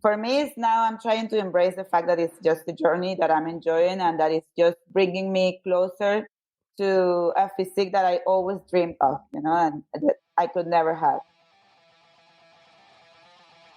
for me, it's now I'm trying to embrace the fact that it's just a journey that I'm enjoying and that it's just bringing me closer to a physique that I always dreamed of, and that I could never have.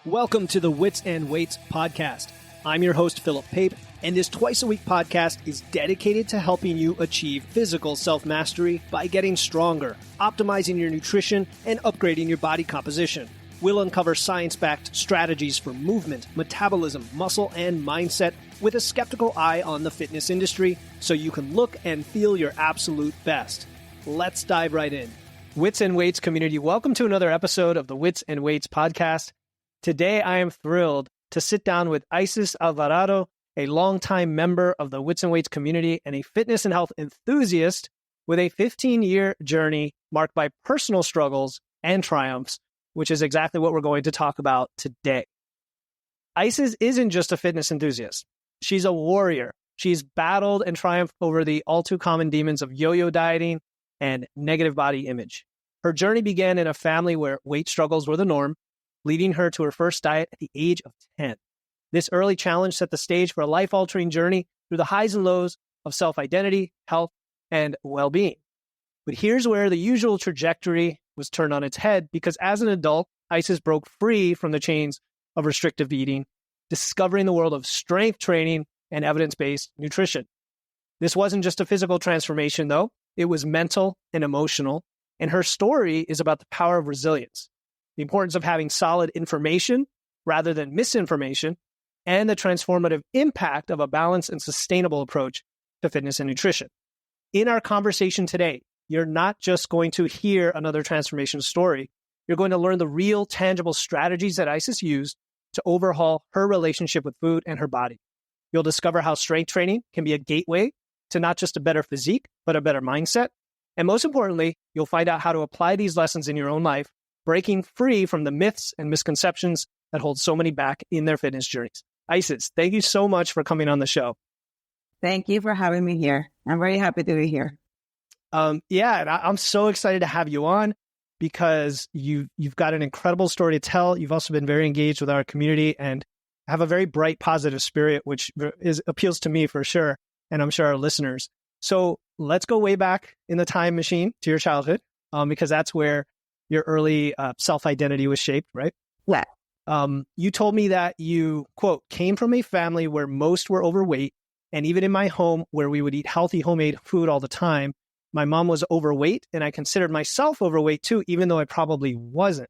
Welcome to the Wits and Weights podcast. I'm your host, Philip Pape, and this twice-a-week podcast is dedicated to helping you achieve physical self-mastery by getting stronger, optimizing your nutrition, and upgrading your body composition. We'll uncover science-backed strategies for movement, metabolism, muscle, and mindset with a skeptical eye on the fitness industry so you can look and feel your absolute best. Let's dive right in. Wits and Weights community, welcome to another episode of the Wits and Weights podcast. Today, I am thrilled to sit down with Isis Alvarado, a longtime member of the Wits and Weights community and a fitness and health enthusiast with a 15-year journey marked by personal struggles and triumphs, which is exactly what we're going to talk about today. Isis isn't just a fitness enthusiast. She's a warrior. She's battled and triumphed over the all too common demons of yo-yo dieting and negative body image. Her journey began in a family where weight struggles were the norm, leading her to her first diet at the age of 10. This early challenge set the stage for a life-altering journey through the highs and lows of self-identity, health, and well-being. But here's where the usual trajectory was turned on its head, because as an adult, Isis broke free from the chains of restrictive eating, discovering the world of strength training and evidence-based nutrition. This wasn't just a physical transformation, though. It was mental and emotional, and her story is about the power of resilience, the importance of having solid information rather than misinformation, and the transformative impact of a balanced and sustainable approach to fitness and nutrition. In our conversation today, you're not just going to hear another transformation story. You're going to learn the real, tangible strategies that Isis used to overhaul her relationship with food and her body. You'll discover how strength training can be a gateway to not just a better physique, but a better mindset. And most importantly, you'll find out how to apply these lessons in your own life, breaking free from the myths and misconceptions that hold so many back in their fitness journeys. Isis, thank you so much for coming on the show. Thank you for having me here. I'm very happy to be here. And I'm so excited to have you on because you've got an incredible story to tell. You've also been very engaged with our community and have a very bright, positive spirit, which appeals to me for sure, and I'm sure our listeners. So let's go way back in the time machine to your childhood, because that's where your early self-identity was shaped, right? Yeah. You told me that you, quote, came from a family where most were overweight, and even in my home where we would eat healthy homemade food all the time, my mom was overweight, and I considered myself overweight too, even though I probably wasn't.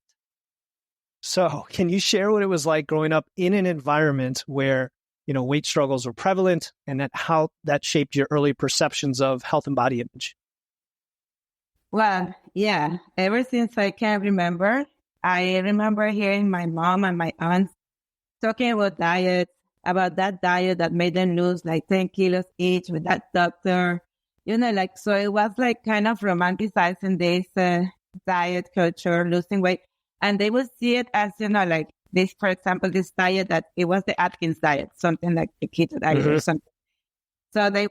So can you share what it was like growing up in an environment where, weight struggles were prevalent, and how that shaped your early perceptions of health and body image? Well, yeah, ever since I can remember, I remember hearing my mom and my aunts talking about diets, about that diet that made them lose like 10 kilos each with that doctor, so it was like kind of romanticizing this diet culture, losing weight. And they would see it as, like this, for example, this diet that it was the Atkins diet, something like the keto diet or something. So they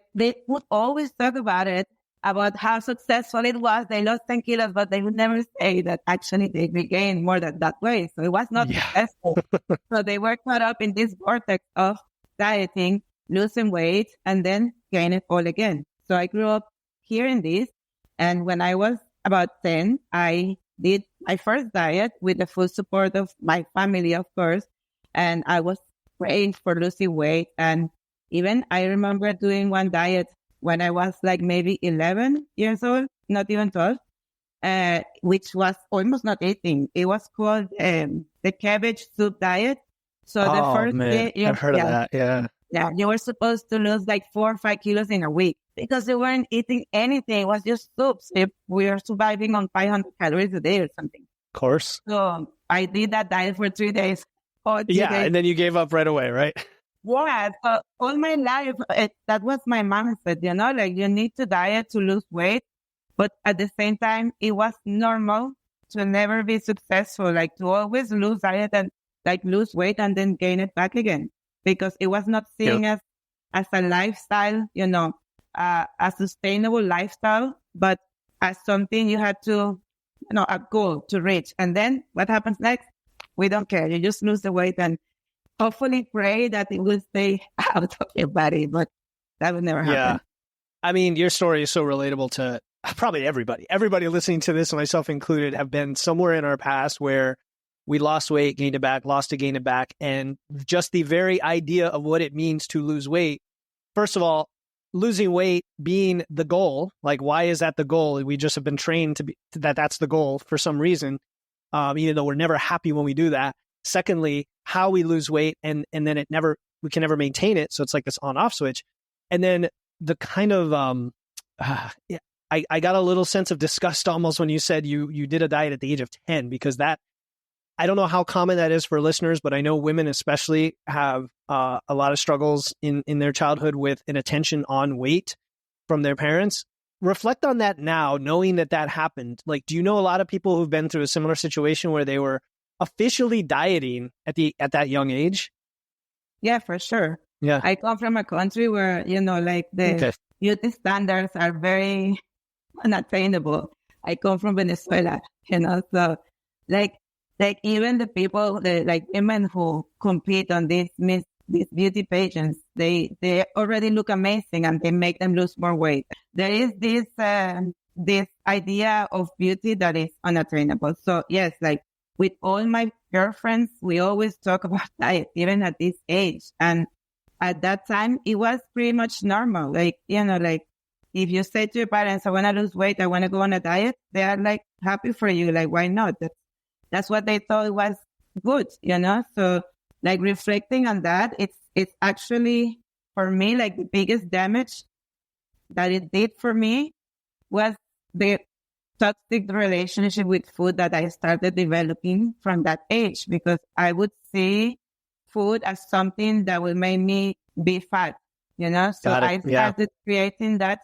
would always talk about it, about how successful it was. They lost 10 kilos, but they would never say that actually they regained more than that way. So it was not successful. So they were caught up in this vortex of dieting, losing weight, and then gain it all again. So I grew up hearing this. And when I was about 10, I did my first diet with the full support of my family, of course. And I was trained for losing weight. And even I remember doing one diet when I was like maybe 11 years old, not even 12, which was almost not eating. It was called the cabbage soup diet. So the first day, I've heard of that. Yeah. Yeah, you were supposed to lose like 4 or 5 kilos in a week because they weren't eating anything. It was just soups. If we were surviving on 500 calories a day or something. Of course. So I did that diet for 3 days. And then you gave up right away, right? Yeah, so all my life, that was my mom said, you need to diet to lose weight. But at the same time, it was normal to never be successful, like to always lose diet and like lose weight and then gain it back again. Because it was not seen as a lifestyle, a sustainable lifestyle, but as something you had to, a goal to reach. And then what happens next? We don't care. You just lose the weight and hopefully pray that it will stay out of your body, but that would never Yeah. happen. I mean, your story is so relatable to probably everybody. Everybody listening to this, myself included, have been somewhere in our past where we lost weight, gained it back, lost it, gained it back. And just the very idea of what it means to lose weight. First of all, losing weight being the goal, like why is that the goal? We just have been trained to be that's the goal for some reason, even though we're never happy when we do that. Secondly, how we lose weight and then we can never maintain it. So it's like this on-off switch. And then the kind of, I got a little sense of disgust almost when you said you did a diet at the age of 10, because that, I don't know how common that is for listeners, but I know women especially have a lot of struggles in their childhood with an attention on weight from their parents. Reflect on that now, knowing that happened. Like, do you know a lot of people who've been through a similar situation where they were officially dieting at that young age? Yeah, for sure. Yeah. I come from a country where, like the beauty standards are very unattainable. I come from Venezuela, so like even the people, like women who compete on these beauty pageants, they already look amazing and they make them lose more weight. There is this idea of beauty that is unattainable. So yes, like with all my girlfriends, we always talk about diet, even at this age. And at that time, it was pretty much normal. Like, like if you say to your parents, I want to lose weight, I want to go on a diet, they are like happy for you. Like, why not? That's what they thought was good, So like reflecting on that, it's actually for me, like the biggest damage that it did for me was the toxic relationship with food that I started developing from that age, because I would see food as something that will make me be fat, So I started creating that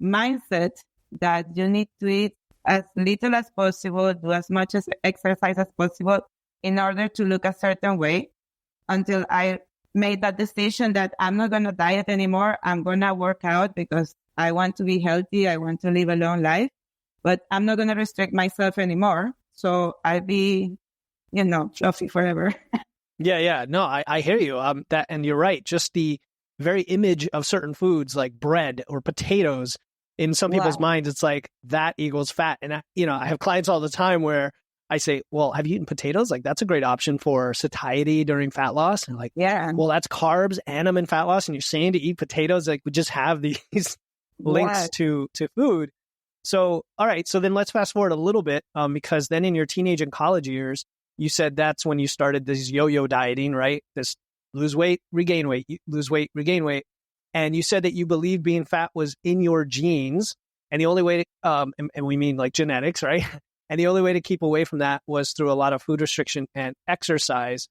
mindset that you need to eat as little as possible, do as much as exercise as possible in order to look a certain way, until I made that decision that I'm not going to diet anymore. I'm going to work out because I want to be healthy. I want to live a long life, but I'm not going to restrict myself anymore. So I'll be, fluffy forever. Yeah. No, I hear you. And you're right. Just the very image of certain foods like bread or potatoes, in some people's minds, it's like that equals fat. And I have clients all the time where I say, well, have you eaten potatoes? Like, that's a great option for satiety during fat loss. And like, yeah, well, that's carbs and I'm in fat loss. And you're saying to eat potatoes, like we just have these links to food. So, all right. So then let's fast forward a little bit, because then in your teenage and college years, you said that's when you started this yo-yo dieting, right? This lose weight, regain weight, lose weight, regain weight. And you said that you believed being fat was in your genes. And the only way to, and we mean like genetics, right? And the only way to keep away from that was through a lot of food restriction and exercise.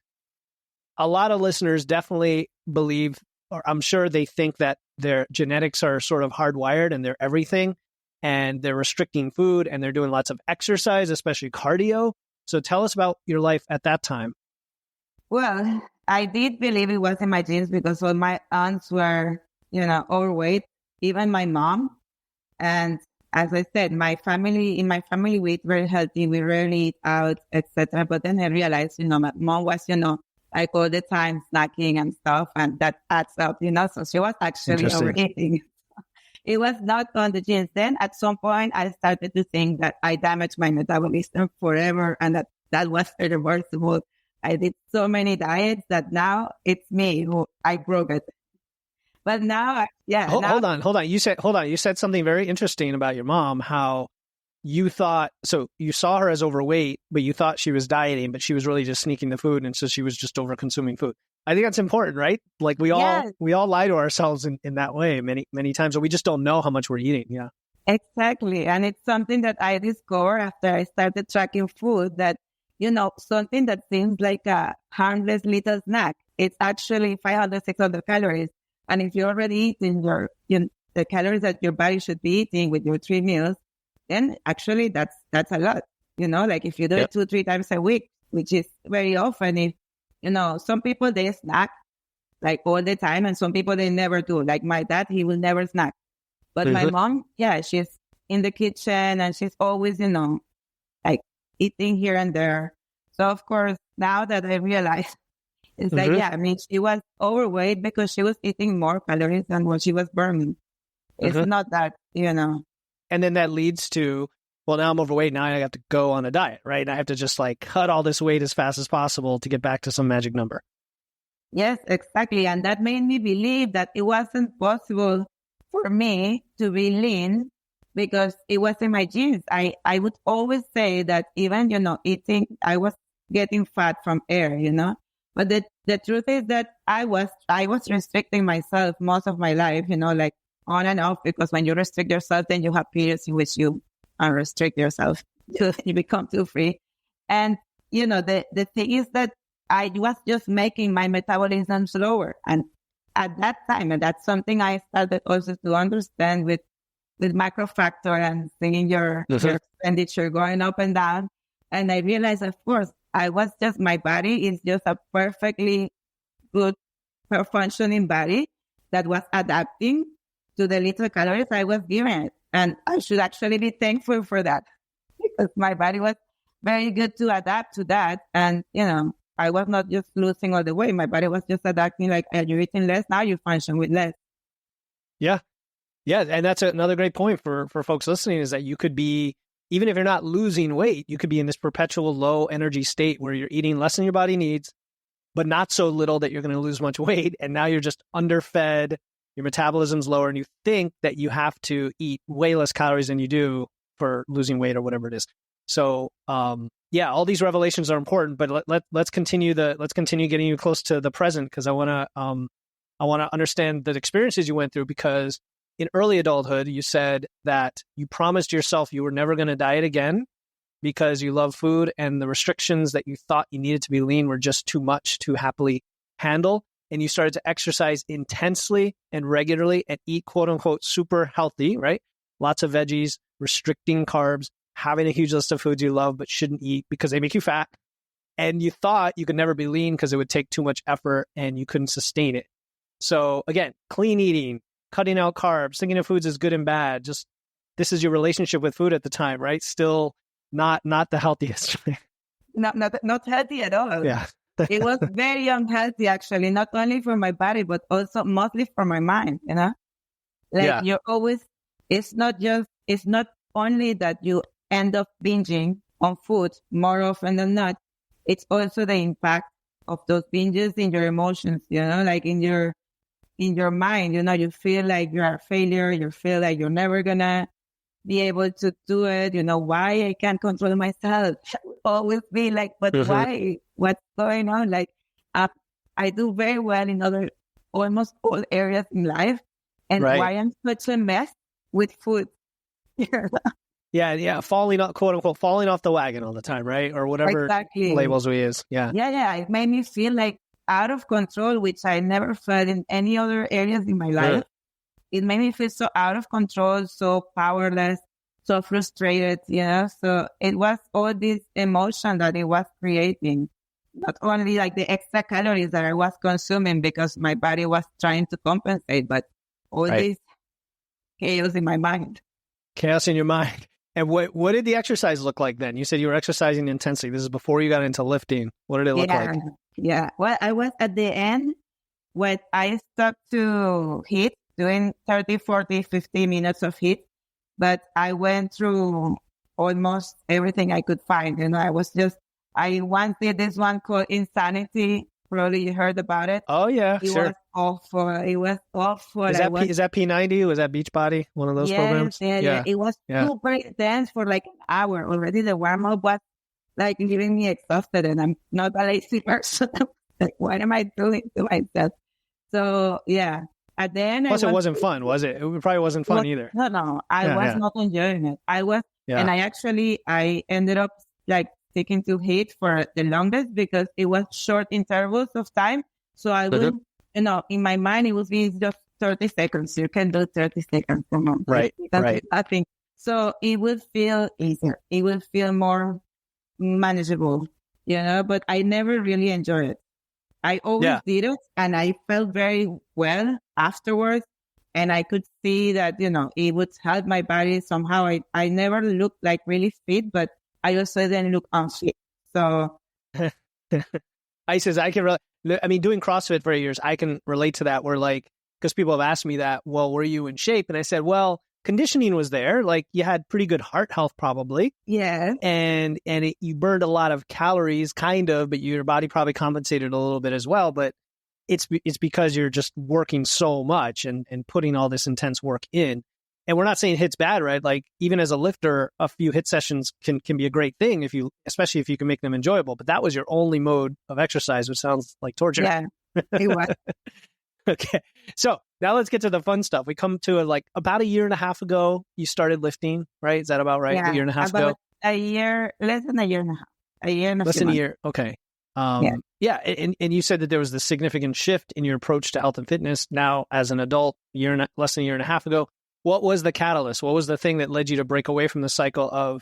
A lot of listeners definitely believe, or I'm sure they think that their genetics are sort of hardwired and they're everything. And they're restricting food and they're doing lots of exercise, especially cardio. So tell us about your life at that time. Well, I did believe it was in my genes because all my aunts were, overweight, even my mom. And as I said, in my family, we eat very healthy. We rarely eat out, etc. But then I realized, my mom was, like all the time snacking and stuff, and that adds up, So she was actually overeating. It was not on the genes. Then at some point, I started to think that I damaged my metabolism forever, and that was irreversible. I did so many diets that now it's me who I broke it. But now, Hold on. You said something very interesting about your mom, how you thought, so you saw her as overweight, but you thought she was dieting, but she was really just sneaking the food. And so she was just over consuming food. I think that's important, right? Like we all lie to ourselves in that way many, many times, or we just don't know how much we're eating. Yeah, exactly. And it's something that I discovered after I started tracking food, that, something that seems like a harmless little snack, it's actually 500, 600 calories. And if you're already eating the calories that your body should be eating with your 3 meals, then actually that's a lot. Like if you do it 2-3 times a week, which is very often. If some people, they snack like all the time, and some people, they never do. Like my dad, he will never snack. But my mom, she's in the kitchen and she's always, like eating here and there. So of course, now that I realize It's like, yeah, I mean, she was overweight because she was eating more calories than what she was burning. It's not that, And then that leads to, well, now I'm overweight. Now I have to go on a diet, right? I have to just like cut all this weight as fast as possible to get back to some magic number. Yes, exactly. And that made me believe that it wasn't possible for me to be lean because it was in my genes. I would always say that even, eating, I was getting fat from air, But the truth is that I was restricting myself most of my life, like on and off, because when you restrict yourself, then you have periods in which you unrestrict yourself. You become too free. And, the thing is that I was just making my metabolism slower. And at that time, and that's something I started also to understand with macro factor and seeing your expenditure going up and down. And I realized, of course, my body is just a perfectly good functioning body that was adapting to the little calories I was given it. And I should actually be thankful for that because my body was very good to adapt to that. And, I was not just losing all the weight. My body was just adapting like, you're eating less, now you function with less. Yeah. Yeah. And that's another great point for folks listening is that you could be, even if you're not losing weight, you could be in this perpetual low energy state where you're eating less than your body needs, but not so little that you're going to lose much weight. And now you're just underfed, your metabolism's lower, and you think that you have to eat way less calories than you do for losing weight or whatever it is. So, all these revelations are important, but let's continue getting you close to the present because I want to understand the experiences you went through because in early adulthood, you said that you promised yourself you were never going to diet again because you love food and the restrictions that you thought you needed to be lean were just too much to happily handle. And you started to exercise intensely and regularly and eat quote unquote super healthy, right? Lots of veggies, restricting carbs, having a huge list of foods you love but shouldn't eat because they make you fat. And you thought you could never be lean because it would take too much effort and you couldn't sustain it. So again, clean eating, cutting out carbs, thinking of foods as good and bad. Just this is your relationship with food at the time, right? Still not the healthiest. Not healthy at all. Yeah. It was very unhealthy, actually, not only for my body, but also mostly for my mind, You're always, it's not only that you end up binging on food more often than not, it's also the impact of those binges in your emotions, like in your mind, you feel like you're a failure, you feel like you're never gonna be able to do it, why I can't control myself. Always be like, but why? What's going on? Like, I do very well in almost all areas in life. And why I'm such a mess with food. Yeah. Quote unquote, falling off the wagon all the time, right? Or whatever labels we use. Yeah. Yeah. It made me feel like out of control, which I never felt in any other areas in my life. It made me feel so out of control, so powerless, so frustrated, So it was all this emotion that it was creating. Not only like the extra calories that I was consuming because my body was trying to compensate, but all this chaos in my mind. Chaos in your mind. And what did the exercise look like then? You said you were exercising intensely. This is before you got into lifting. What did it look like? Yeah. Well, I was at the end when I stopped to HIIT, doing 30, 40, 50 minutes of HIIT. But I went through almost everything I could find. I once did this one called Insanity. Probably you heard about it. Oh, yeah, It was awful. It was awful. Is that P90? Was that Beachbody? One of those programs? Yeah. It was super intense for like an hour. Already the warm-up was like leaving me exhausted, and I'm not a lazy person. Like, what am I doing to myself? So, yeah. At the end, plus, it wasn't fun, was it? It probably wasn't fun either. No. I was not enjoying it. And I ended up like sticking to HIIT for the longest because it was short intervals of time. So I would, in my mind, it would be just 30 seconds. You can do 30 seconds per month. Right. I think so. It would feel easier. It would feel more manageable, but I never really enjoyed it. I always did it and I felt very well afterwards. And I could see that, it would help my body somehow. I never looked like really fit, but I also didn't look unfit. So I says I can I mean, doing CrossFit for 8 years, I can relate to that where like, because people have asked me that, well, were you in shape? And I said, well, conditioning was there. Like you had pretty good heart health probably. Yeah. And you burned a lot of calories kind of, but your body probably compensated a little bit as well. But it's because you're just working so much and putting all this intense work in. And we're not saying HIIT's bad, right? Like even as a lifter, a few HIIT sessions can be a great thing especially if you can make them enjoyable. But that was your only mode of exercise, which sounds like torture. Yeah, it was. Okay. So now let's get to the fun stuff. We come to like about a year and a half ago, you started lifting, right? Is that about right? Yeah, A year and a half about ago? less than a year and a half. A year and a Less few than a months. year. Okay. Yeah. Yeah. And you said that there was this significant shift in your approach to health and fitness now as an adult, less than a year and a half ago. What was the catalyst? What was the thing that led you to break away from the cycle of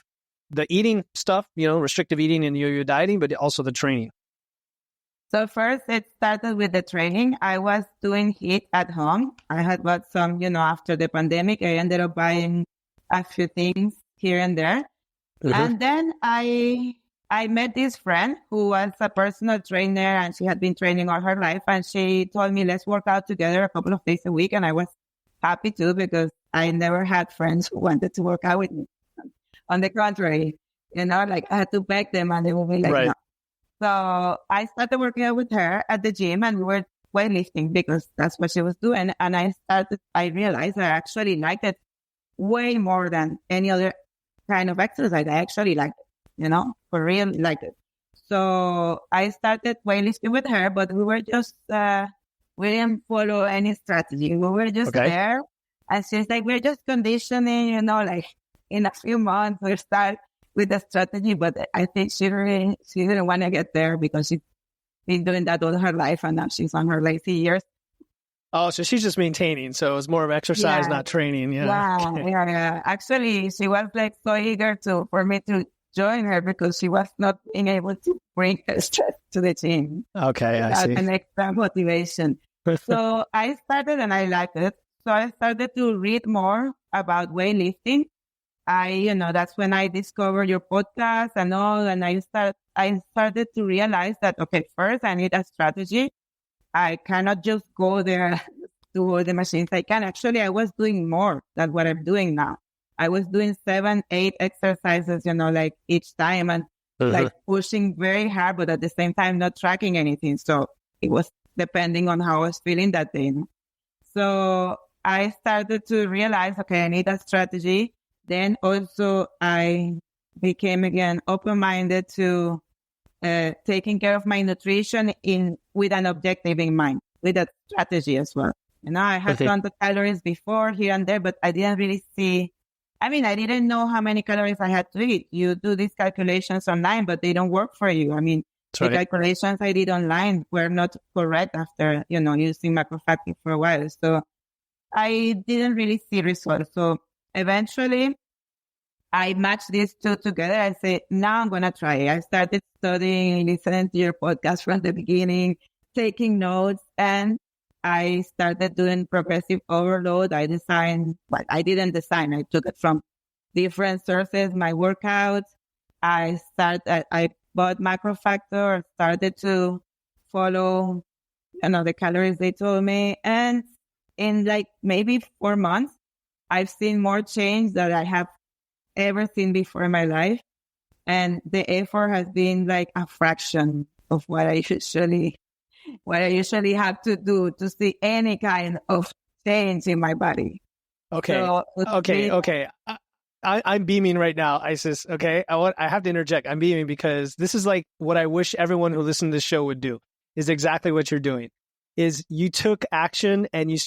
the eating stuff, restrictive eating and yo-yo dieting, but also the training? So first it started with the training. I was doing HIIT at home. I had bought some, after the pandemic, I ended up buying a few things here and there. Mm-hmm. And then I met this friend who was a personal trainer and she had been training all her life. And she told me, let's work out together a couple of days a week. And I was happy to because I never had friends who wanted to work out with me. On the contrary, like I had to beg them and they would be like, right. No. So I started working out with her at the gym and we were weightlifting because that's what she was doing. And I realized I actually liked it way more than any other kind of exercise. I actually liked it, for real liked it. So I started weightlifting with her, but we were just, we didn't follow any strategy. We were just there. And she's like, we're just conditioning, like in a few months we'll start with the strategy. But I think she didn't want to get there because she's been doing that all her life and now she's on her lazy years. Oh, so she's just maintaining. So it was more of exercise, not training. Yeah. Wow. Okay. Yeah. Actually, she was like so eager for me to join her because she was not being able to bring her stress to the gym. Okay, I see. An extra motivation. So I started and I liked it. So I started to read more about weightlifting. That's when I discovered your podcast and all. And I started to realize that, okay, first I need a strategy. I cannot just go there to all the machines. I was doing more than what I'm doing now. I was doing 7, 8 exercises, like each time and like pushing very hard, but at the same time, not tracking anything. So it was depending on how I was feeling that day. So I started to realize, okay, I need a strategy. Then also I became again open-minded to taking care of my nutrition with an objective in mind, with a strategy as well. I had done the calories before here and there, but I didn't really see. I didn't know how many calories I had to eat. You do these calculations online, but they don't work for you. The calculations I did online were not correct after, using macrofactor for a while. So I didn't really see results. So eventually I matched these two together. I said, now I'm going to try it. I started studying, listening to your podcast from the beginning, taking notes, and I started doing progressive overload. I didn't design. I took it from different sources, my workouts. I bought macrofactor, started to follow, the calories they told me. And in like maybe 4 months, I've seen more change that I have ever seen before in my life. And the effort has been like a fraction of what I usually have to do to see any kind of change in my body. Okay. So okay. I'm beaming right now, Isis. Okay. I have to interject. I'm beaming because this is like what I wish everyone who listens to this show would do is exactly what you're doing is you took action and you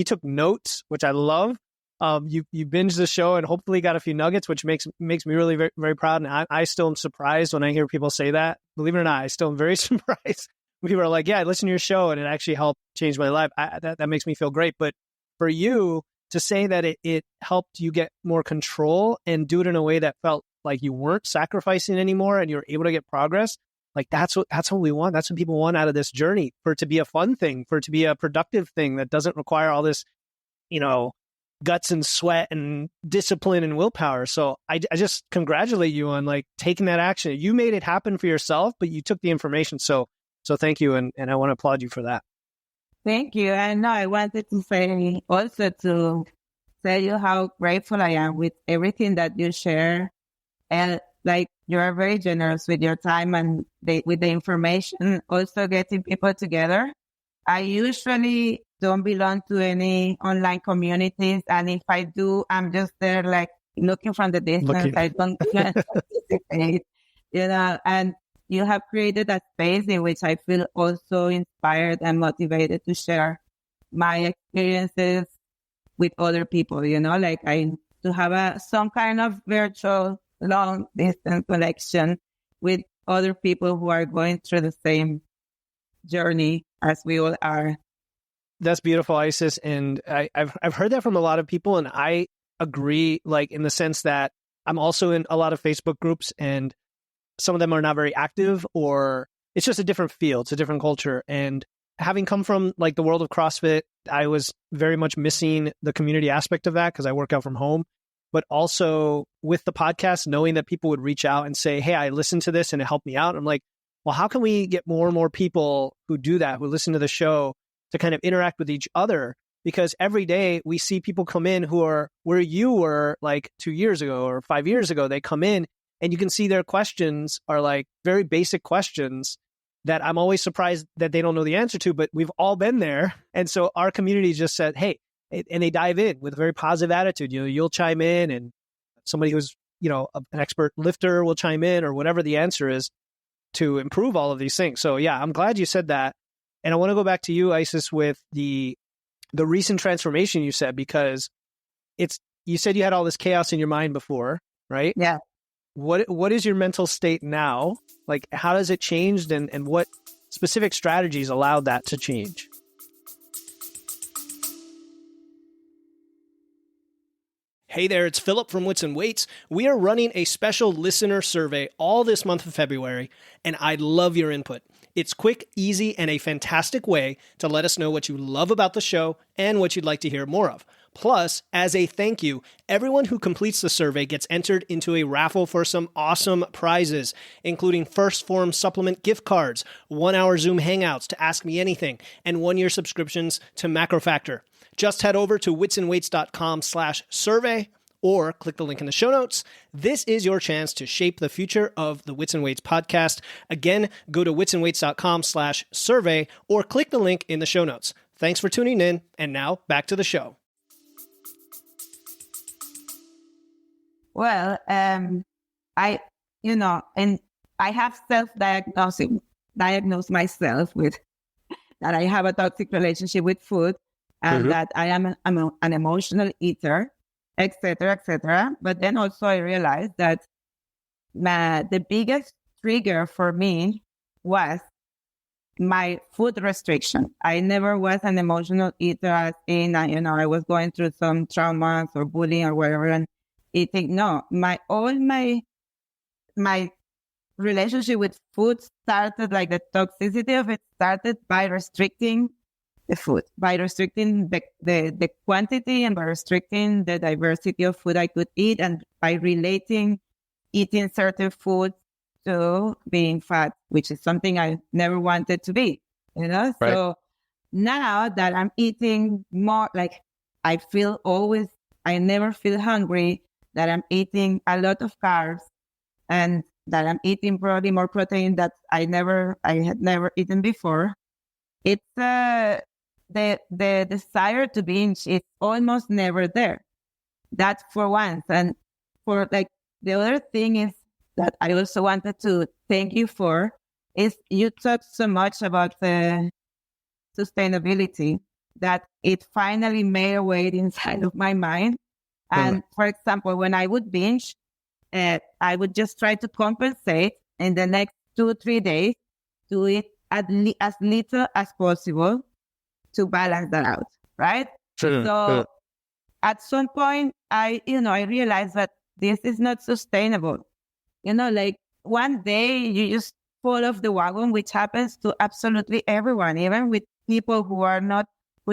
took notes, which I love. You binged the show and hopefully got a few nuggets, which makes me really very, very proud. And I still am surprised when I hear people say that. Believe it or not, I still am very surprised. People are like, yeah, I listened to your show and it actually helped change my life. That makes me feel great. But for you to say that it helped you get more control and do it in a way that felt like you weren't sacrificing anymore and you were able to get progress, like that's what we want. That's what people want out of this journey, for it to be a fun thing, for it to be a productive thing that doesn't require all this, guts and sweat and discipline and willpower. So I just congratulate you on like taking that action. You made it happen for yourself, but you took the information. So So thank you. And I want to applaud you for that. Thank you. And no, I wanted to say also to tell you how grateful I am with everything that you share. And like, you are very generous with your time and with the information, also getting people together. I usually don't belong to any online communities. And if I do, I'm just there like looking from the distance. I don't even participate, and you have created a space in which I feel also inspired and motivated to share my experiences with other people, like to have some kind of virtual long distance connection with other people who are going through the same journey as we all are. That's beautiful, Isis. And I've heard that from a lot of people, and I agree, like in the sense that I'm also in a lot of Facebook groups, and some of them are not very active, or it's just a different feel. It's a different culture. And having come from like the world of CrossFit, I was very much missing the community aspect of that because I work out from home. But also with the podcast, knowing that people would reach out and say, hey, I listened to this and it helped me out. I'm like, well, how can we get more and more people who do that, who listen to the show, to kind of interact with each other? Because every day we see people come in who are where you were like 2 years ago or 5 years ago. They come in and you can see their questions are like very basic questions that I'm always surprised that they don't know the answer to, but we've all been there. And so our community just said, hey, and they dive in with a very positive attitude. You'll chime in, and somebody who's, an expert lifter will chime in, or whatever the answer is to improve all of these things. So yeah, I'm glad you said that. And I want to go back to you, Isis, with the recent transformation you said, because you said you had all this chaos in your mind before, right? Yeah. What is your mental state now? Like, how has it changed, and what specific strategies allowed that to change? Hey there, it's Philip from Wits and Weights. We are running a special listener survey all this month of February, and I'd love your input. It's quick, easy, and a fantastic way to let us know what you love about the show and what you'd like to hear more of. Plus, as a thank you, everyone who completes the survey gets entered into a raffle for some awesome prizes, including First Form supplement gift cards, 1-hour Zoom hangouts to Ask Me Anything, and 1-year subscriptions to MacroFactor. Just head over to witsandweights.com/survey or click the link in the show notes. This is your chance to shape the future of the Wits and Weights podcast. Again, go to witsandweights.com/survey or click the link in the show notes. Thanks for tuning in. And now back to the show. Well, and I have diagnosed myself with that I have a toxic relationship with food, and that I'm an emotional eater, etc., etc. But then also I realized that the biggest trigger for me was my food restriction. I never was an emotional eater, as in, I was going through some traumas or bullying or whatever, and eating. No, my relationship with food started, like the toxicity of it started by restricting the food, by restricting the quantity, and by restricting the diversity of food I could eat, and by relating eating certain foods to being fat, which is something I never wanted to be, Right. So now that I'm eating more, like I never feel hungry, that I'm eating a lot of carbs, and that I'm eating probably more protein that I had never eaten before. It's the desire to binge is almost never there. That's for once. And for like the other thing is that I also wanted to thank you for is you talked so much about the sustainability that it finally made a way inside of my mind. And for example, when I would binge, I would just try to compensate in the next 2-3 days to eat as little as possible to balance that out, right? So at some point, I realized that this is not sustainable. Like one day you just fall off the wagon, which happens to absolutely everyone, even with people who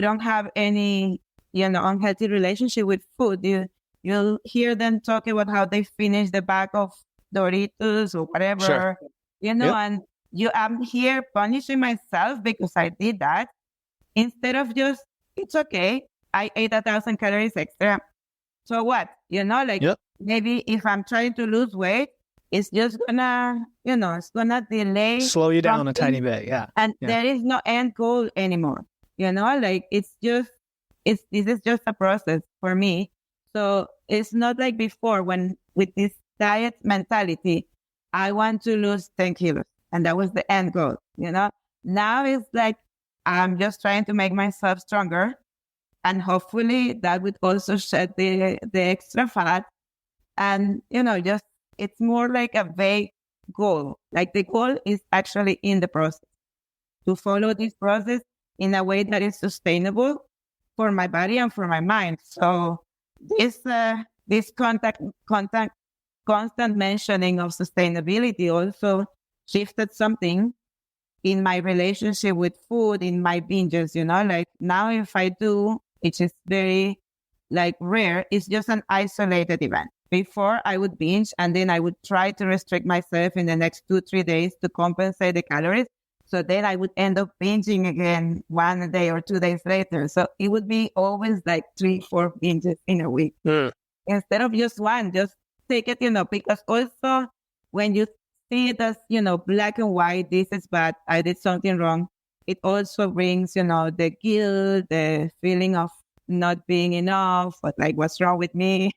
don't have any, unhealthy relationship with food. You'll hear them talk about how they finish the bag of Doritos or whatever, and I'm here punishing myself because I did that instead of just, it's okay. I ate 1,000 calories extra. So what? Like Yep. maybe if I'm trying to lose weight, it's just gonna, it's gonna delay Slow you down a tiny something, bit. Yeah. and Yeah. there is no end goal anymore. Like this is just a process for me. So it's not like before when with this diet mentality, I want to lose 10 kilos and that was the end goal. Now it's like I'm just trying to make myself stronger, and hopefully that would also shed the extra fat. And just it's more like a vague goal. Like the goal is actually in the process, to follow this process in a way that is sustainable for my body and for my mind. So this constant mentioning of sustainability also shifted something in my relationship with food, in my binges. Like now if I do, which is very like rare, it's just an isolated event. Before I would binge and then I would try to restrict myself in the next 2-3 days to compensate the calories. So then I would end up binging again 1 day or 2 days later. So it would be always like 3-4 binges in a week instead of just one. Just take it, because also when you see it as, black and white, this is bad, I did something wrong, it also brings, the guilt, the feeling of not being enough, but like, what's wrong with me?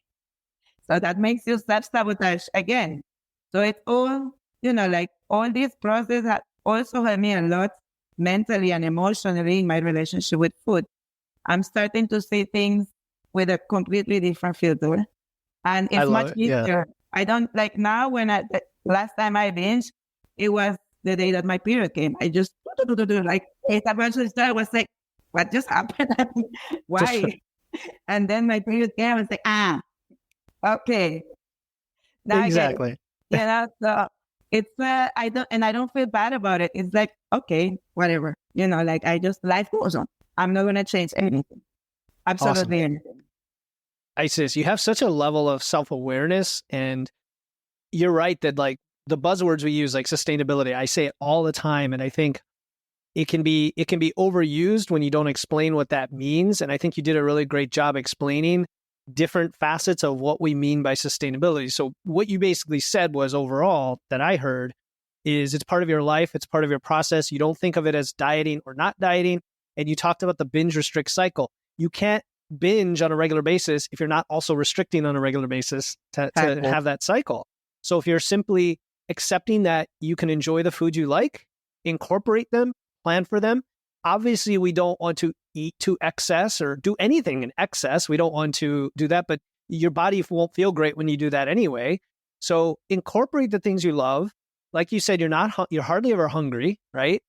So that makes you self-sabotage again. So it's all, like all this process has also helped me a lot mentally and emotionally in my relationship with food. I'm starting to see things with a completely different filter. And I it's love much it. Yeah. easier. I don't like now the last time I binged, it was the day that my period came. I just like ate a bunch of stuff. I was like, what just happened? Why? And then my period came. I was like, okay. Now I get it. Exactly. So it's I don't feel bad about it. It's like, okay, whatever. Like life goes on. I'm not gonna change anything. Absolutely anything. Isis, you have such a level of self-awareness, and you're right that like the buzzwords we use, like sustainability, I say it all the time, and I think it can be overused when you don't explain what that means. And I think you did a really great job explaining different facets of what we mean by sustainability. So what you basically said was, overall, that I heard, is it's part of your life, it's part of your process. You don't think of it as dieting or not dieting. And you talked about the binge restrict cycle. You can't binge on a regular basis if you're not also restricting on a regular basis to have that cycle. So if you're simply accepting that you can enjoy the food you like, incorporate them, plan for them. Obviously, we don't want to eat to excess or do anything in excess. We don't want to do that, but your body won't feel great when you do that anyway. So incorporate the things you love. Like you said, you're hardly ever hungry, right?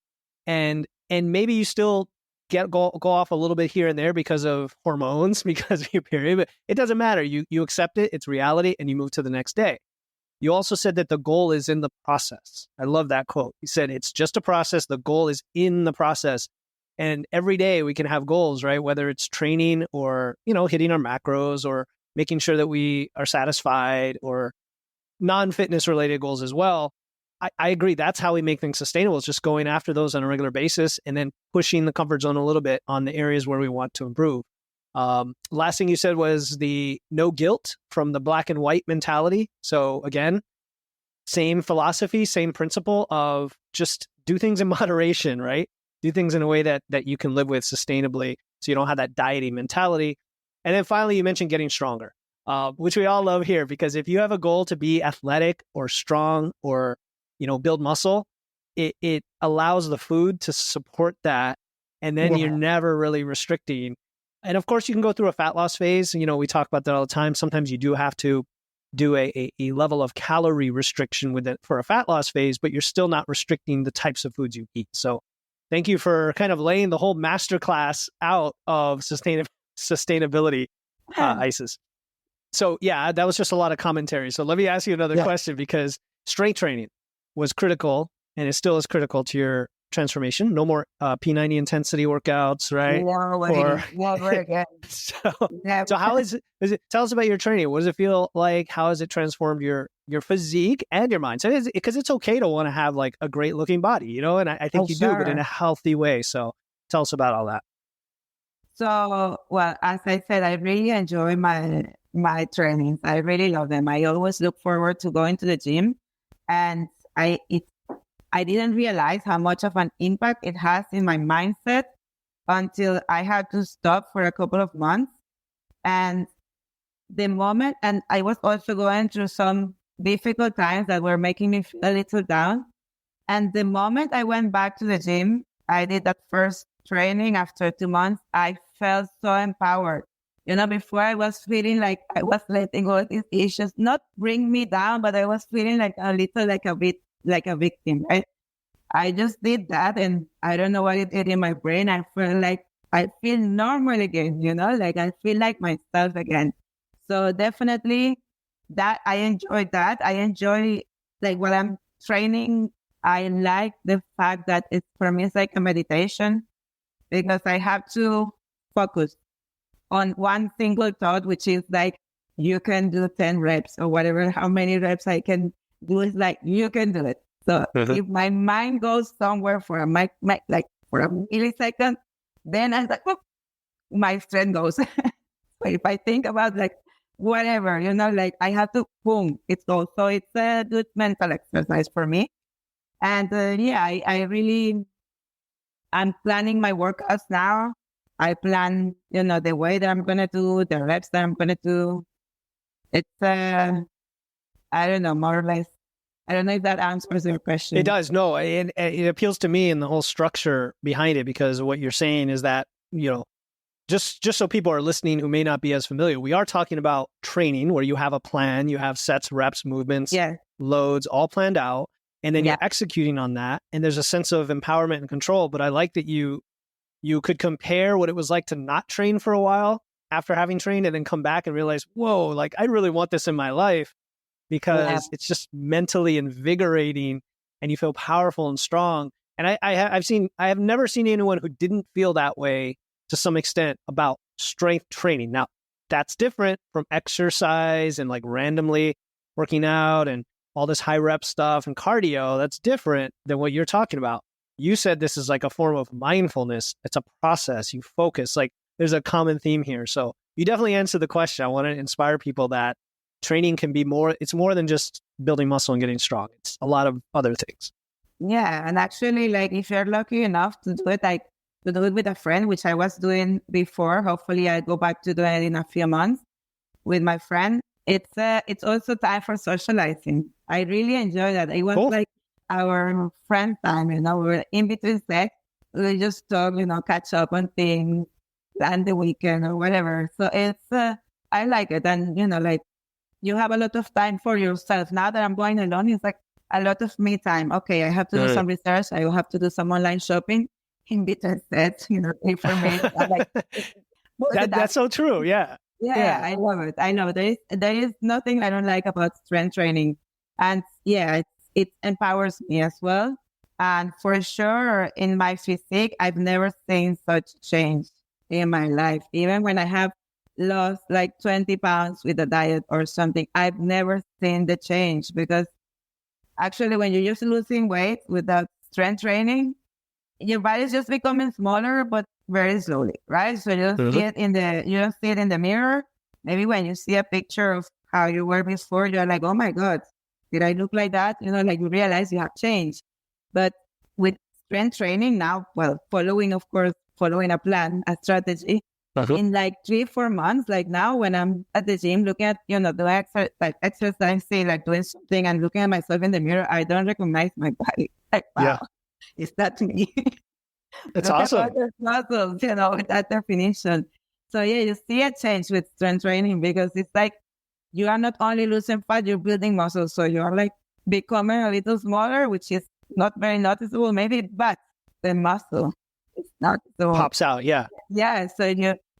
And maybe you still go off a little bit here and there because of hormones, because of your period, but it doesn't matter. You accept it, it's reality, and you move to the next day. You also said that the goal is in the process. I love that quote. You said it's just a process. The goal is in the process. And every day we can have goals, right? Whether it's training or, hitting our macros or making sure that we are satisfied, or non-fitness related goals as well. I agree. That's how we make things sustainable. It's just going after those on a regular basis and then pushing the comfort zone a little bit on the areas where we want to improve. Last thing you said was the no guilt from the black and white mentality. So again, same philosophy, same principle of just do things in moderation, right? Do things in a way that you can live with sustainably, so you don't have that dieting mentality. And then finally, you mentioned getting stronger, which we all love here, because if you have a goal to be athletic or strong or, build muscle, it allows the food to support that. And then you're never really restricting. And of course, you can go through a fat loss phase. We talk about that all the time. Sometimes you do have to do a level of calorie restriction with it for a fat loss phase, but you're still not restricting the types of foods you eat. So thank you for kind of laying the whole masterclass out of sustainability, Isis. So yeah, that was just a lot of commentary. So let me ask you another question, because strength training was critical and it still is critical to your transformation. No more P90 intensity workouts, right? No way, Or never again. so, Never. so how is it? Tell us about your training. What does it feel like? How has it transformed your physique and your mind? So because it's okay to want to have like a great looking body, you know, and I think Oh, you do, but in a sure. healthy way. So tell us about all that. So, well, as I said, I really enjoy my trainings. I really love them. I always look forward to going to the gym, and I didn't realize how much of an impact it has in my mindset until I had to stop for a couple of months. And and I was also going through some difficult times that were making me feel a little down. And the moment I went back to the gym, I did that first training after 2 months. I felt so empowered. You know, before I was feeling like I was letting all these issues not bring me down, but I was feeling like a little like a bit like a victim, right? I just did that and I don't know what it did in my brain. I feel like I feel normal again, you know, like I feel like myself again. So definitely that I enjoy that. I enjoy like while I'm training, I like the fact that it's for me it's like a meditation because I have to focus on one single thought, which is like you can do 10 reps or whatever, how many reps I can do is like you can do it. So if my mind goes somewhere for like for a millisecond, then I like, oh, my strength goes. But if I think about like whatever, you know, like I have to boom, it's also it's a good mental exercise for me. And yeah, I really I'm planning my workouts now. I plan, you know, the way that I'm gonna do, the reps that I'm gonna do. It's I don't know, more or less. I don't know if that answers your It question. does. No, and it appeals to me in the whole structure behind it because what you're saying is that, you know, just so people are listening who may not be as familiar, we are talking about training where you have a plan, you have sets, reps, movements, Yeah. loads, all planned out, and then Yeah. you're executing on that. And there's a sense of empowerment and control. But I like that you could compare what it was like to not train for a while after having trained and then come back and realize, whoa, like I really want this in my life Yeah. because it's just mentally invigorating and you feel powerful and strong. And I have never seen anyone who didn't feel that way to some extent about strength training. Now, that's different from exercise and like randomly working out and all this high rep stuff and cardio. That's different than what you're talking about. You said this is like a form of mindfulness. It's a process. You focus. Like there's a common theme here. So you definitely answered the question. I want to inspire people that training can be more, it's more than just building muscle and getting strong. It's a lot of other things. Yeah. And actually, like if you're lucky enough to do it, like to do it with a friend, which I was doing before, hopefully I go back to doing it in a few months with my friend. It's also time for socializing. I really enjoy that. It was Cool. like our friend time, you know, we were in between sex. We just talk, you know, catch up on things, plan the weekend or whatever. So I like it. And, you know, like you have a lot of time for yourself. Now that I'm going alone, it's like a lot of me time. Okay, I have to do some research. I will have to do some online shopping in between sets, you know, information. Like, That's so true. Yeah. yeah, I love it. I know there is nothing I don't like about strength training, and yeah, it empowers me as well. And for sure, in my physique, I've never seen such change in my life. Even when I have lost like 20 pounds with a diet or something, I've never seen the change because actually, when you're just losing weight without strength training, your body's just becoming smaller, but very slowly, right? So you don't see it in the mirror. Maybe when you see a picture of how you were before, you're like, oh my God, did I look like that? You know, like you realize you have changed. But with strength training now, well, of course, following a plan, a strategy, in like 3-4 months, like now when I'm at the gym looking at, you know, the exercise, say like doing something and looking at myself in the mirror, I don't recognize my body. Like, wow. Yeah. Is that me? It's Look awesome. at all the muscles, you know, with that definition. So yeah, you see a change with strength training because it's like you are not only losing fat, you're building muscle. So you're like becoming a little smaller, which is not very noticeable, maybe, but the muscle is noticeable. Pops out. Yeah. Yeah. So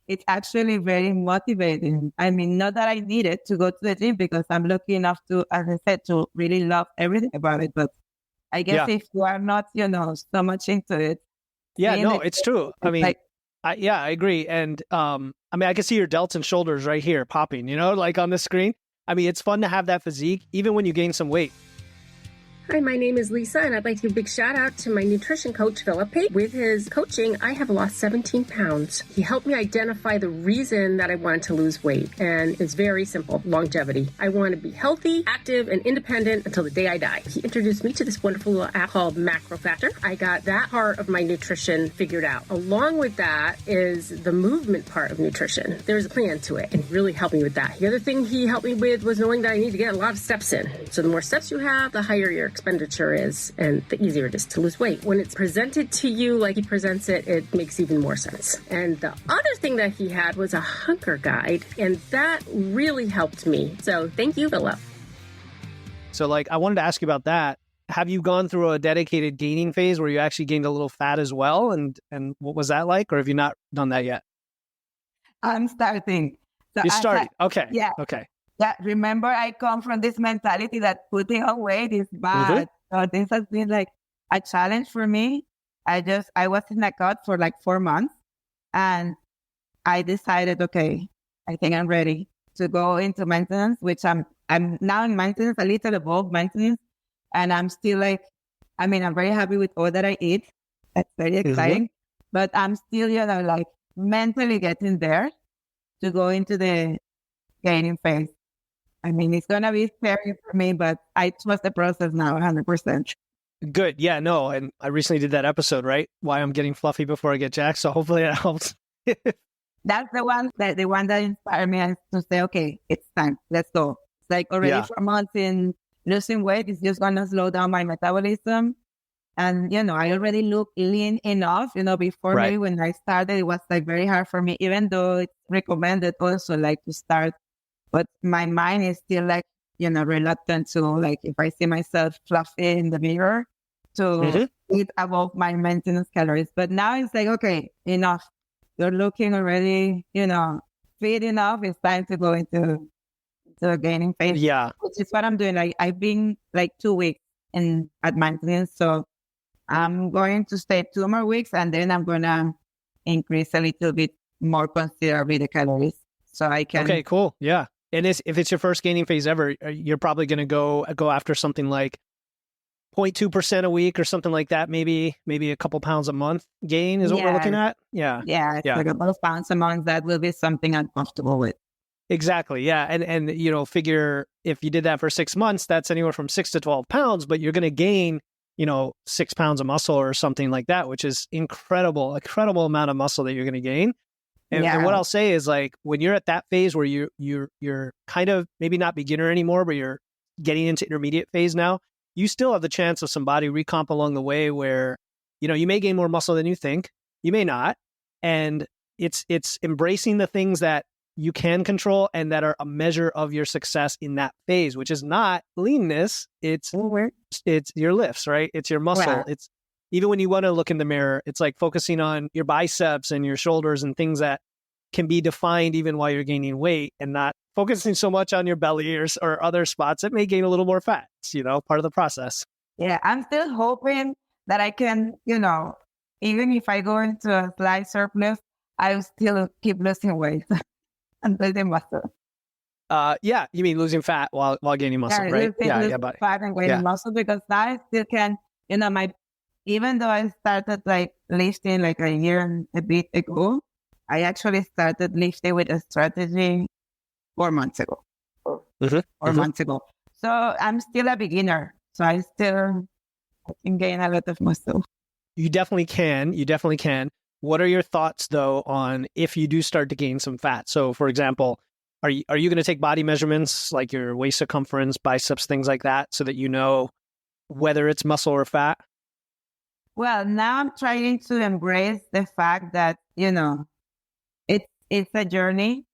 it's actually very motivating. I mean, not that I need it to go to the gym because I'm lucky enough to, as I said, to really love everything about it, but I guess if you are not, so much into it. Yeah, no, it's true. I mean, like, I agree. And I mean, I can see your delts and shoulders right here popping, like on the screen. I mean, it's fun to have that physique, even when you gain some weight. Hi, my name is Lisa, and I'd like to give a big shout out to my nutrition coach, Philip. With his coaching, I have lost 17 pounds. He helped me identify the reason that I wanted to lose weight, and it's very simple: longevity. I want to be healthy, active, and independent until the day I die. He introduced me to this wonderful little app called Macro Factor. I got that part of my nutrition figured out. Along with that is the movement part of nutrition. There's a plan to it, and he really helped me with that. The other thing he helped me with was knowing that I need to get a lot of steps in. So the more steps you have, the higher your expenditure is, and the easier it is to lose weight. When it's presented to you like he presents it, it makes even more sense. And the other thing that he had was a hunger guide, and that really helped me. So thank you, Philip. So I wanted to ask you about that. Have you gone through a dedicated gaining phase where you actually gained a little fat as well? And what was that like? Or have you not done that yet? I'm starting. So you started. Okay. Yeah. Okay. Yeah, remember, I come from this mentality that putting on weight is bad. So this has been like a challenge for me. I was in a cut for 4 months, and I decided, okay, I think I'm ready to go into maintenance, which I'm now in maintenance, a little above maintenance, and I'm still I'm very happy with all that I eat. That's very exciting, but I'm still, mentally getting there to go into the gaining phase. I mean, it's going to be scary for me, but I trust the process now 100%. Good. Yeah, no. And I recently did that episode, right? Why I'm getting fluffy before I get jacked. So hopefully that helps. That's the one that inspired me to say, okay, it's time. Let's go. It's already 4 months in losing weight. It's just going to slow down my metabolism. And, I already look lean enough, before me when I started, it was very hard for me, even though it's recommended also to start. But my mind is still reluctant to if I see myself fluffy in the mirror to eat above my maintenance calories. But now it's okay, enough. You're looking already, fit enough. It's time to go into the gaining phase. Yeah. Which is what I'm doing. I've been 2 weeks at maintenance. So I'm going to stay 2 more weeks, and then I'm going to increase a little bit more considerably the calories. So I can. Okay, cool. Yeah. And if it's your first gaining phase ever, you're probably going to go after something like 0.2% a week or something like that. Maybe a couple pounds a month gain is what we're looking at. Yeah. Yeah. It's a couple of pounds a month. That will be something I'm comfortable with. Exactly. Yeah. And figure if you did that for 6 months, that's anywhere from 6 to 12 pounds, but you're going to gain, 6 pounds of muscle or something like that, which is incredible amount of muscle that you're going to gain. And what I'll say is when you're at that phase where you're kind of maybe not beginner anymore, but you're getting into intermediate phase now, you still have the chance of some body recomp along the way where, you may gain more muscle than you think, you may not. And it's embracing the things that you can control and that are a measure of your success in that phase, which is not leanness. It's your lifts, right? It's your muscle. Wow. It's even when you want to look in the mirror, it's focusing on your biceps and your shoulders and things that can be defined even while you're gaining weight, and not focusing so much on your belly or other spots that may gain a little more fat. It's, part of the process. Yeah, I'm still hoping that I can, even if I go into a slight surplus, I will still keep losing weight and building muscle. Yeah, you mean losing fat while gaining muscle, right? Losing fat and gaining muscle, because now I still can, even though I started lifting a year and a bit ago, I actually started lifting with a strategy 4 months ago. 4 months ago. So I'm still a beginner. So I can gain a lot of muscle. You definitely can. What are your thoughts though on if you do start to gain some fat? So for example, are you going to take body measurements like your waist circumference, biceps, things like that, so that you know whether it's muscle or fat? Well, now I'm trying to embrace the fact that, it's a journey,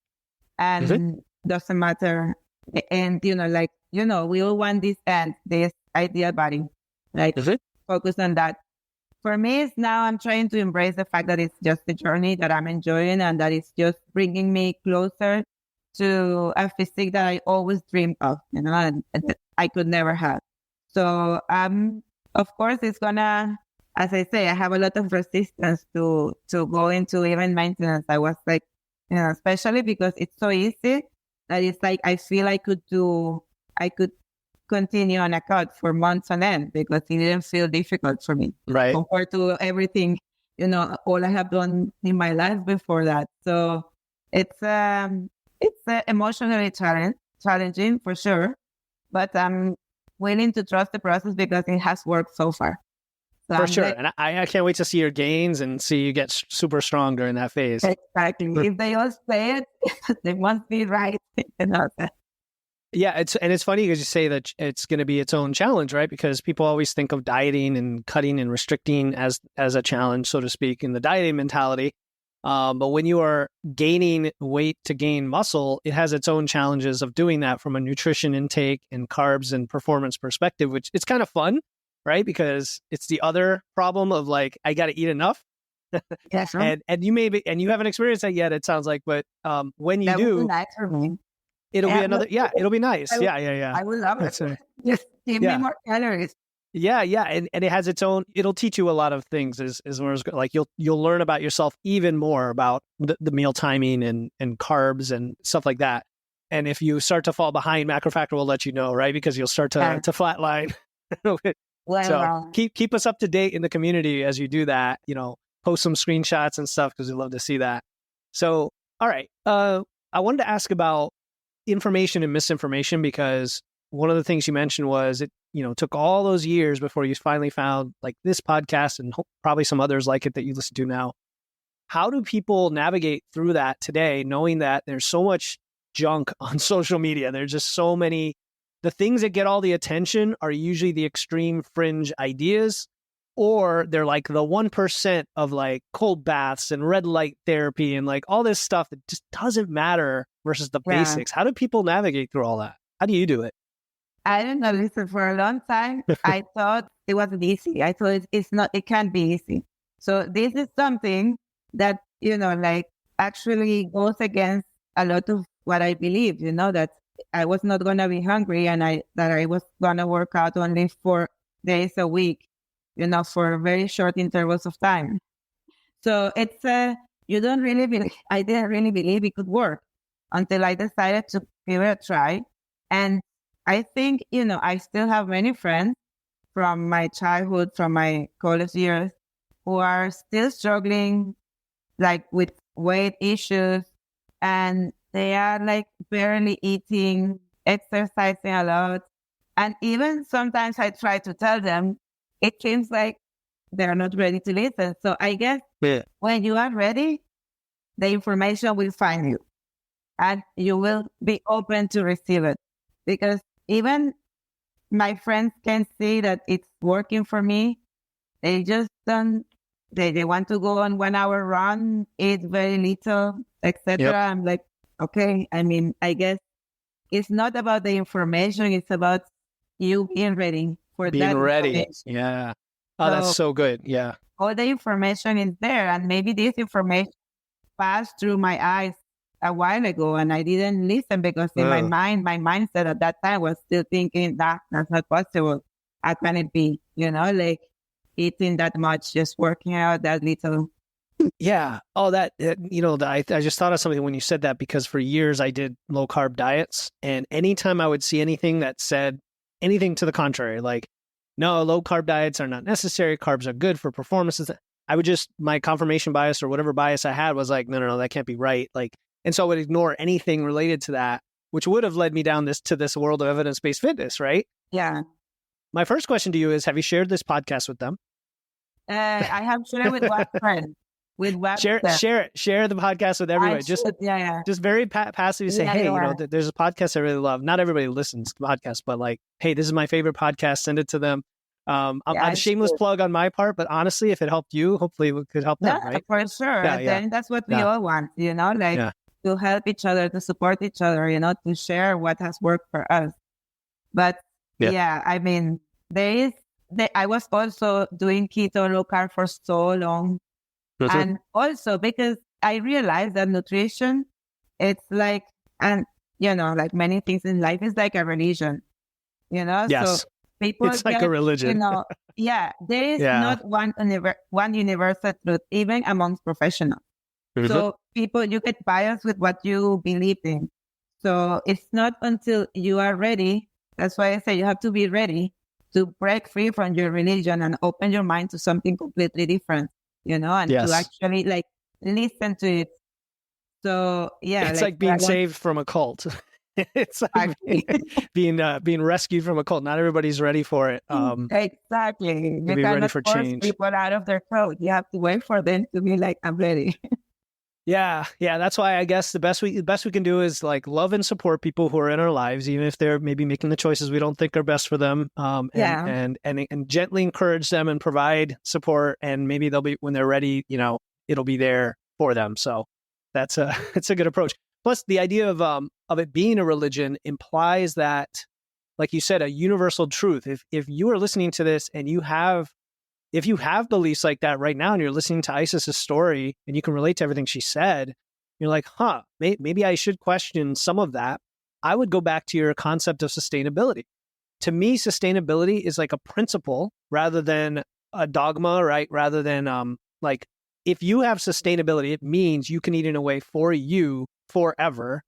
and doesn't matter. And, we all want this ideal body, focus on that. For me, now I'm trying to embrace the fact that it's just a journey that I'm enjoying, and that it's just bringing me closer to a physique that I always dreamed of, and that I could never have. So I'm of course, it's gonna, as I say, I have a lot of resistance to go into even maintenance. I was like, especially because it's so easy that it's like I feel I could continue on a cut for months on end because it didn't feel difficult for me, Right. compared to everything, all I have done in my life before that. So it's emotionally challenging for sure, but I'm willing to trust the process because it has worked so far. So For sure. And I can't wait to see your gains and see you get super strong during that phase. Exactly. If they all say it, they must be right. Yeah, it's funny because you say that it's going to be its own challenge, right? Because people always think of dieting and cutting and restricting as a challenge, so to speak, in the dieting mentality. But when you are gaining weight to gain muscle, it has its own challenges of doing that from a nutrition intake and carbs and performance perspective, which it's kind of fun, right? Because it's the other problem of like, I got to eat enough. Yeah, sure. And you you haven't experienced that yet, it sounds like, but when you that do, would be nice for me. it'll be another, it'll be nice. I would love it. Just give me more calories. Yeah. And it has its own, it'll teach you a lot of things as well as like you'll learn about yourself even more about the meal timing and carbs and stuff like that. And if you start to fall behind, Macrofactor will let you know, right? Because you'll start to flatline. So keep us up to date in the community as you do that, post some screenshots and stuff because we'd love to see that. So, all right. I wanted to ask about information and misinformation because one of the things you mentioned was it took all those years before you finally found like this podcast and probably some others like it that you listen to now. How do people navigate through that today, knowing that there's so much junk on social media? There's just so many. The things that get all the attention are usually the extreme fringe ideas, or they're like the 1% of like cold baths and red light therapy and like all this stuff that just doesn't matter versus the basics. How do people navigate through all that? How do you do it? I don't know. Listen, for a long time, I thought it wasn't easy. I thought it's not, it can't be easy. So this is something that, like actually goes against a lot of what I believe, that I was not going to be hungry and that I was going to work out only 4 days a week, for very short intervals of time. So it's, I didn't really believe it could work until I decided to give it a try. And I think, I still have many friends from my childhood, from my college years, who are still struggling like with weight issues, and they are like barely eating, exercising a lot. And even sometimes I try to tell them, it seems like they're not ready to listen. So I guess when you are ready, the information will find you and you will be open to receive it. Because even my friends can see that it's working for me. They just don't, they want to go on 1 hour run, eat very little, etc. Yep. I'm like, okay, I guess it's not about the information. It's about you being ready for being ready. Yeah. Oh, so, that's so good. Yeah. All the information is there. And maybe this information passed through my eyes a while ago and I didn't listen because in my mindset at that time was still thinking that's not possible. How can it be? Like eating that much, just working out that little. Yeah. Oh, I just thought of something when you said that because for years I did low carb diets, and anytime I would see anything that said anything to the contrary, like, no, low carb diets are not necessary, carbs are good for performances, I would just, my confirmation bias or whatever bias I had was like, no, that can't be right. Like, and so I would ignore anything related to that, which would have led me down to this world of evidence-based fitness, right? Yeah. My first question to you is, have you shared this podcast with them? I have shared with one friend. Share the podcast with everybody. Just very passively say, hey, there's a podcast I really love. Not everybody listens to podcasts, but like, hey, this is my favorite podcast. Send it to them. I'm a shameless plug on my part, but honestly, if it helped you, hopefully it could help them, right? For sure. Then that's what we all want, to help each other, to support each other, to share what has worked for us. But I was also doing keto low carb for so long. And also because I realized that nutrition, it's like, and like many things in life, is like a religion, Yes. So people It's like get, a religion. there is Yeah. not one universal truth, even amongst professionals. Mhm. So people, you get biased with what you believe in. So it's not until you are ready. That's why I say you have to be ready to break free from your religion and open your mind to something completely different, and to Yes. actually like listen to it. So yeah, It's like like being I want saved from a cult. It's like actually. being rescued from a cult. Not everybody's ready for it. Exactly. To You be ready cannot for force change. people out of their code. You have to wait for them to be like, I'm ready. Yeah. That's why I guess the best we can do is like love and support people who are in our lives, even if they're maybe making the choices we don't think are best for them. Yeah. And gently encourage them and provide support. And maybe they'll be, when they're ready, it'll be there for them. So that's it's a good approach. Plus, the idea of it being a religion implies that, like you said, a universal truth. If you are listening to this and if you have beliefs like that right now and you're listening to Isis's story and you can relate to everything she said, you're like, maybe I should question some of that. I would go back to your concept of sustainability. To me, sustainability is like a principle rather than a dogma, right? Rather than like, if you have sustainability, it means you can eat in a way for you forever.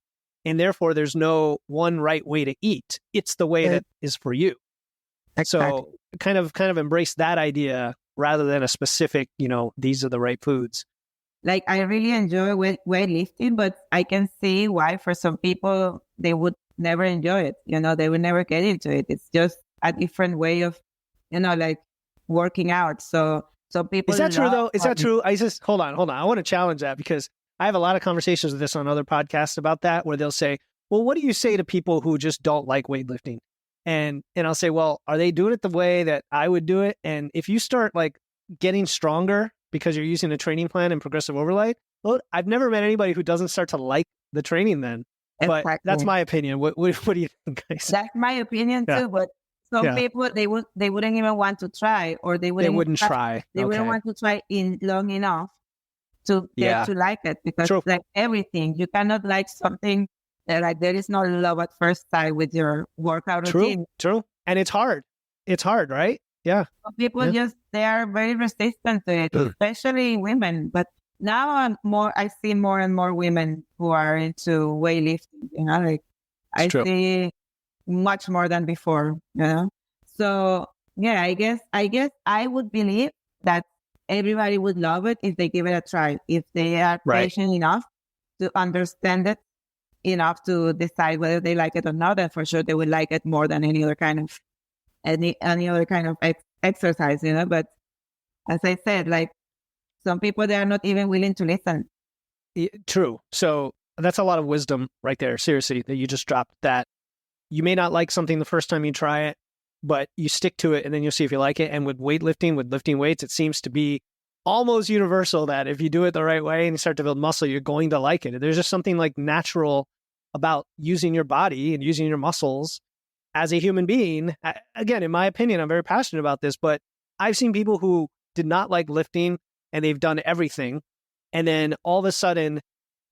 And therefore, there's no one right way to eat. It's the way that is for you. Exactly. So kind of embrace that idea rather than a specific, these are the right foods. Like I really enjoy weightlifting, but I can see why for some people they would never enjoy it. They would never get into it. It's just a different way of, like working out. So people Is that true though? Is that love true? Hold on. I want to challenge that because I have a lot of conversations with this on other podcasts about that, where they'll say, well, what do you say to people who just don't like weightlifting? And I'll say, well, are they doing it the way that I would do it? And if you start like getting stronger because you're using a training plan and progressive overload, well, I've never met anybody who doesn't start to like the training then. But Exactly. that's my opinion. What do you think, guys? That's my opinion too. But some people they wouldn't even want to try, or they wouldn't try. They wouldn't want to try in long enough to get to like it, because like everything, you cannot like something like there is no love at first sight with your workout routine. True. And it's hard. It's hard, right? Yeah. So people they are very resistant to it, especially women. But now I see more and more women who are into weightlifting, like I see much more than before, So yeah, I guess I would believe that everybody would love it if they give it a try, if they are patient enough to understand it enough to decide whether they like it or not. And for sure they would like it more than any other kind of exercise, But as I said, like some people, they are not even willing to listen. True. So that's a lot of wisdom right there. Seriously, that you just dropped, that you may not like something the first time you try it, but you stick to it and then you'll see if you like it. And with weightlifting, with lifting weights, it seems to be almost universal that if you do it the right way and you start to build muscle, you're going to like it. There's just something like natural about using your body and using your muscles as a human being. Again, in my opinion, I'm very passionate about this, but I've seen people who did not like lifting and they've done everything. And then all of a sudden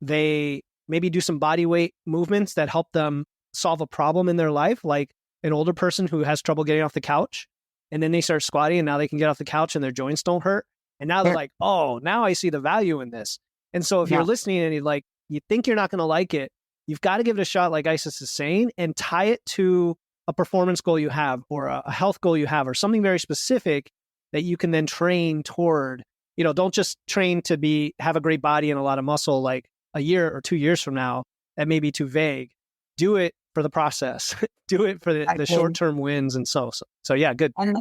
they maybe do some body weight movements that help them solve a problem in their life, like an older person who has trouble getting off the couch. And then they start squatting and now they can get off the couch and their joints don't hurt. And now they're like, oh, now I see the value in this. And so if you're listening and you think you're not going to like it, you've got to give it a shot, like Isis is saying, and tie it to a performance goal you have, or a health goal you have, or something very specific that you can then train toward. Don't just train to have a great body and a lot of muscle like a year or 2 years from now. That may be too vague. Do it for the process. Do it for the short-term wins. And so yeah, good. And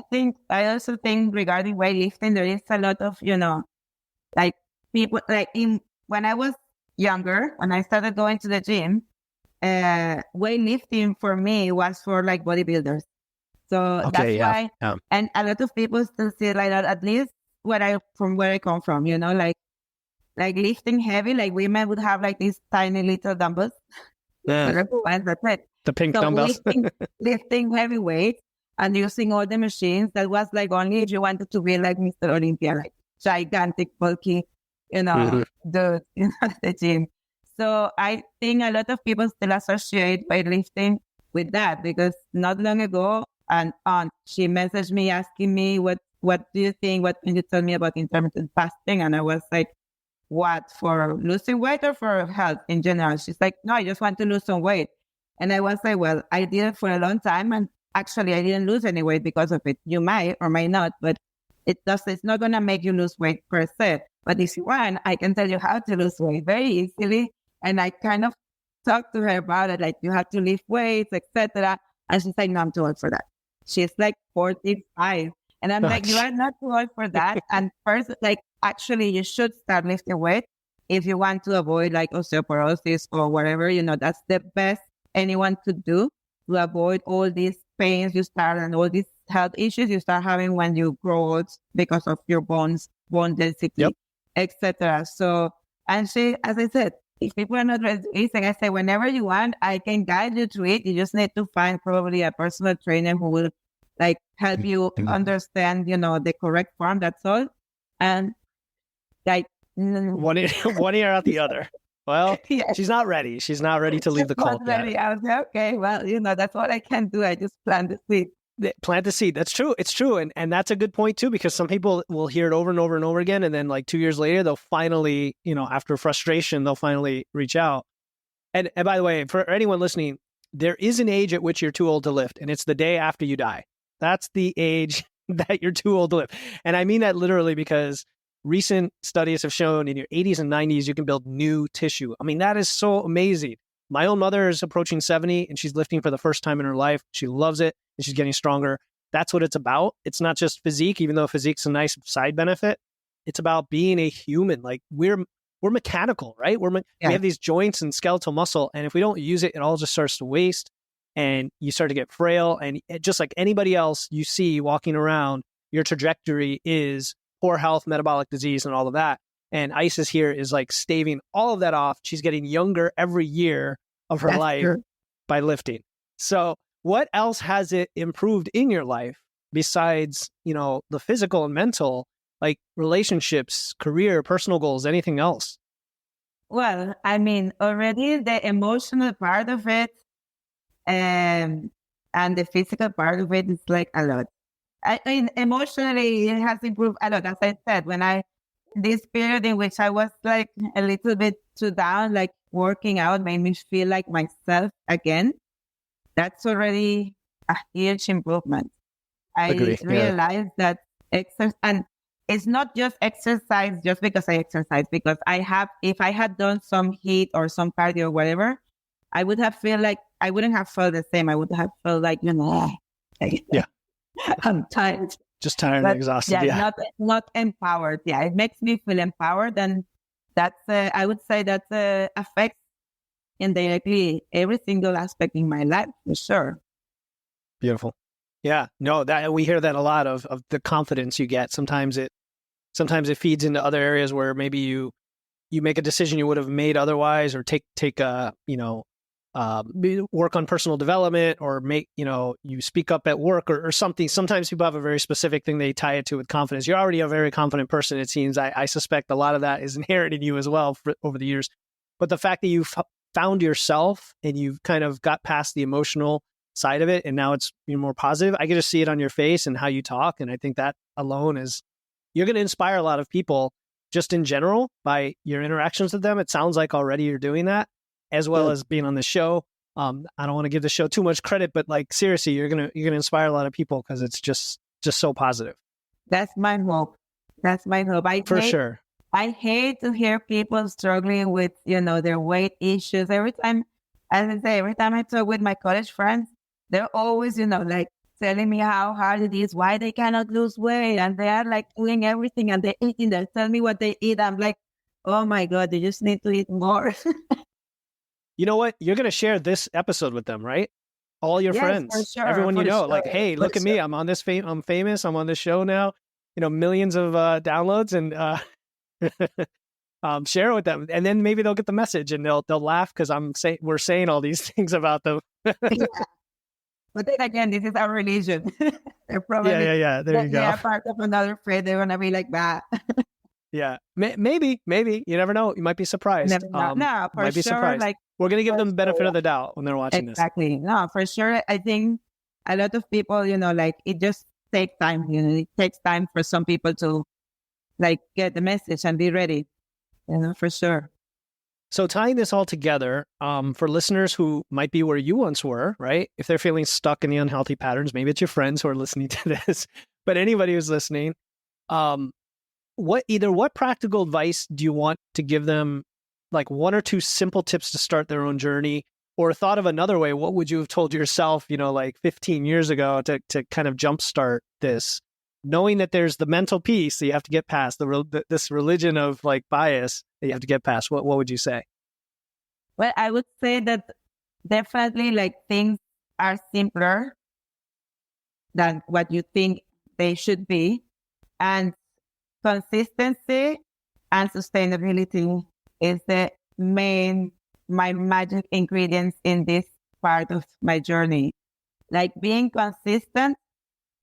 I also think regarding weightlifting, there is a lot of, like people, like when I was younger, when I started going to the gym, weightlifting for me was for like bodybuilders. So that's why, and a lot of people still see it like that, at least from where I come from, like lifting heavy, like women would have like these tiny little dumbbells. The pink dumbbells. lifting heavy weights and using all the machines, that was like only if you wanted to be like Mr. Olympia, like gigantic, bulky, the gym. So I think a lot of people still associate weightlifting with that, because not long ago, an aunt. She messaged me asking me, what do you think? What can you tell me about intermittent fasting? And I was like, what, for losing weight or for health in general? She's like, no, I just want to lose some weight. And I was like, well, I did it for a long time. And actually, I didn't lose any weight because of it. You might or might not, but it's not going to make you lose weight per se. But if you want, I can tell you how to lose weight very easily. And I kind of talked to her about it, like you have to lift weights, etc. And she's like, no, I'm too old for that. She's like 45. And I'm like, you are not too old for that. And first, like, actually, you should start lifting weight if you want to avoid like osteoporosis or whatever. That's the best anyone could do to avoid all these pains you start and all these health issues you start having when you grow old because of your bone density, etc. So, and she, as I said, if people are not resisting, I say, whenever you want, I can guide you through it. You just need to find probably a personal trainer who will like help you understand, the correct form. That's all. And like one ear out the other. Well, yes. She's not ready. She's not ready to leave the cult yet. I was like, okay, well, that's what I can do. I just plant the seed. Plant the seed. That's true. It's true. And that's a good point too, because some people will hear it over and over and over again. And then like 2 years later, they'll finally, after frustration, they'll finally reach out. And by the way, for anyone listening, there is an age at which you're too old to lift, and it's the day after you die. That's the age that you're too old to lift. And I mean that literally, because recent studies have shown in your 80s and 90s, you can build new tissue. I mean, that is so amazing. My own mother is approaching 70 and she's lifting for the first time in her life. She loves it and she's getting stronger. That's what it's about. It's not just physique, even though physique's a nice side benefit. It's about being a human. Like we're mechanical, right? We have these joints and skeletal muscle. And if we don't use it, it all just starts to waste and you start to get frail. And just like anybody else you see walking around, your trajectory is poor health, metabolic disease, and all of that. And Isis here is like staving all of that off. She's getting younger every year of her life by lifting. So what else has it improved in your life besides, the physical and mental, like relationships, career, personal goals, anything else? Well, I mean, already the emotional part of it and the physical part of it is like a lot. I mean, emotionally, it has improved a lot. As I said, this period in which I was like a little bit too down, like working out made me feel like myself again. That's already a huge improvement. I realized that exercise, and it's not just exercise just because I exercise, because if I had done some HIIT or some cardio or whatever, I wouldn't have felt the same. I would have felt like, I'm tired. Just tired and exhausted. Not empowered. Yeah, it makes me feel empowered, and that's I would say that affects indirectly every single aspect in my life for sure. Beautiful. Yeah, no, that we hear that a lot of the confidence you get. Sometimes it feeds into other areas where maybe you make a decision you would have made otherwise, or take work on personal development, or you speak up at work or something. Sometimes people have a very specific thing they tie it to with confidence. You're already a very confident person, it seems. I suspect a lot of that is inherent in you as well over the years. But the fact that you've found yourself and you've kind of got past the emotional side of it, and now it's more positive, I can just see it on your face and how you talk. And I think that alone you're going to inspire a lot of people just in general by your interactions with them. It sounds like already you're doing that, as well as being on the show. I don't want to give the show too much credit, but like seriously, you're gonna inspire a lot of people because it's just so positive. That's my hope. Sure. I hate to hear people struggling with their weight issues. Every time I talk with my college friends, they're always like telling me how hard it is, why they cannot lose weight, and they are like doing everything and they're eating. They tell me what they eat. I'm like, oh my God, they just need to eat more. You know what? You're going to share this episode with them, right? All your friends, for sure, everyone like, hey, look at me. I'm on this I'm famous. I'm on this show now. Millions of downloads, and share it with them. And then maybe they'll get the message and they'll laugh because we're saying all these things about them. But then again, this is our religion. They're probably There you go. They are part of another faith. They're gonna be like that. Yeah, maybe you never know. You might be surprised. No, for sure. Surprised. Like, we're gonna give them the benefit of the doubt when they're watching this. Exactly. No, for sure. I think a lot of people, like it just takes time. It takes time for some people to like get the message and be ready, for sure. So tying this all together, for listeners who might be where you once were, right? If they're feeling stuck in the unhealthy patterns, maybe it's your friends who are listening to this, but anybody who's listening, what practical advice do you want to give them? Like one or two simple tips to start their own journey, or thought of another way, what would you have told yourself, like 15 years ago to kind of jumpstart this, knowing that there's the mental piece that you have to get past, this religion of like bias that you have to get past? What would you say? Well, I would say that definitely like things are simpler than what you think they should be. And consistency and sustainability is my magic ingredients in this part of my journey. Like being consistent,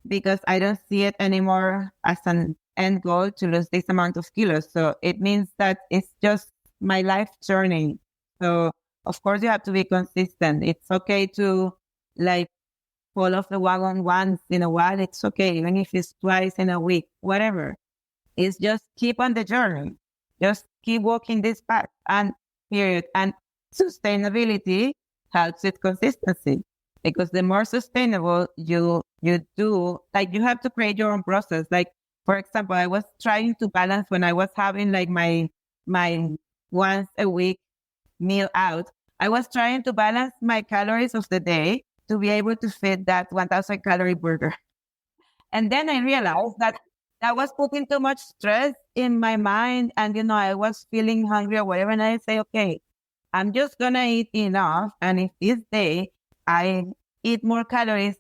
because I don't see it anymore as an end goal to lose this amount of kilos. So it means that it's just my life journey. So of course you have to be consistent. It's okay to like fall off the wagon once in a while. It's okay, even if it's twice in a week, whatever. It's just keep on the journey. Just keep walking this path and period. And sustainability helps with consistency, because the more sustainable you do, like you have to create your own process. Like, for example, I was trying to balance when I was having like my once a week meal out. I was trying to balance my calories of the day to be able to fit that 1,000 calorie burger. And then I realized that was putting too much stress in my mind. And, I was feeling hungry or whatever. And I say, okay, I'm just going to eat enough. And if this day I eat more calories,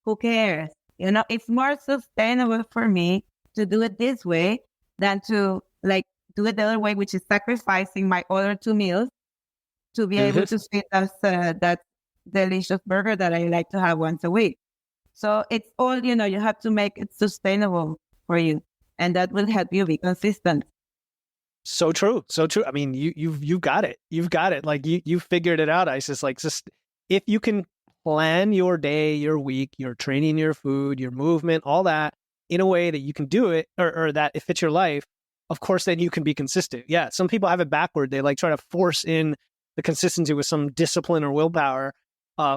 who cares? It's more sustainable for me to do it this way than to like do it the other way, which is sacrificing my other 2 meals to be able to fit us that delicious burger that I like to have once a week. So it's all, you have to make it sustainable for you, and that will help you be consistent. So true. So true. I mean, you've got it. You've got it. Like you figured it out. Isis, like just if you can plan your day, your week, your training, your food, your movement, all that in a way that you can do it or that it fits your life, of course, then you can be consistent. Yeah. Some people have it backward. They like try to force in the consistency with some discipline or willpower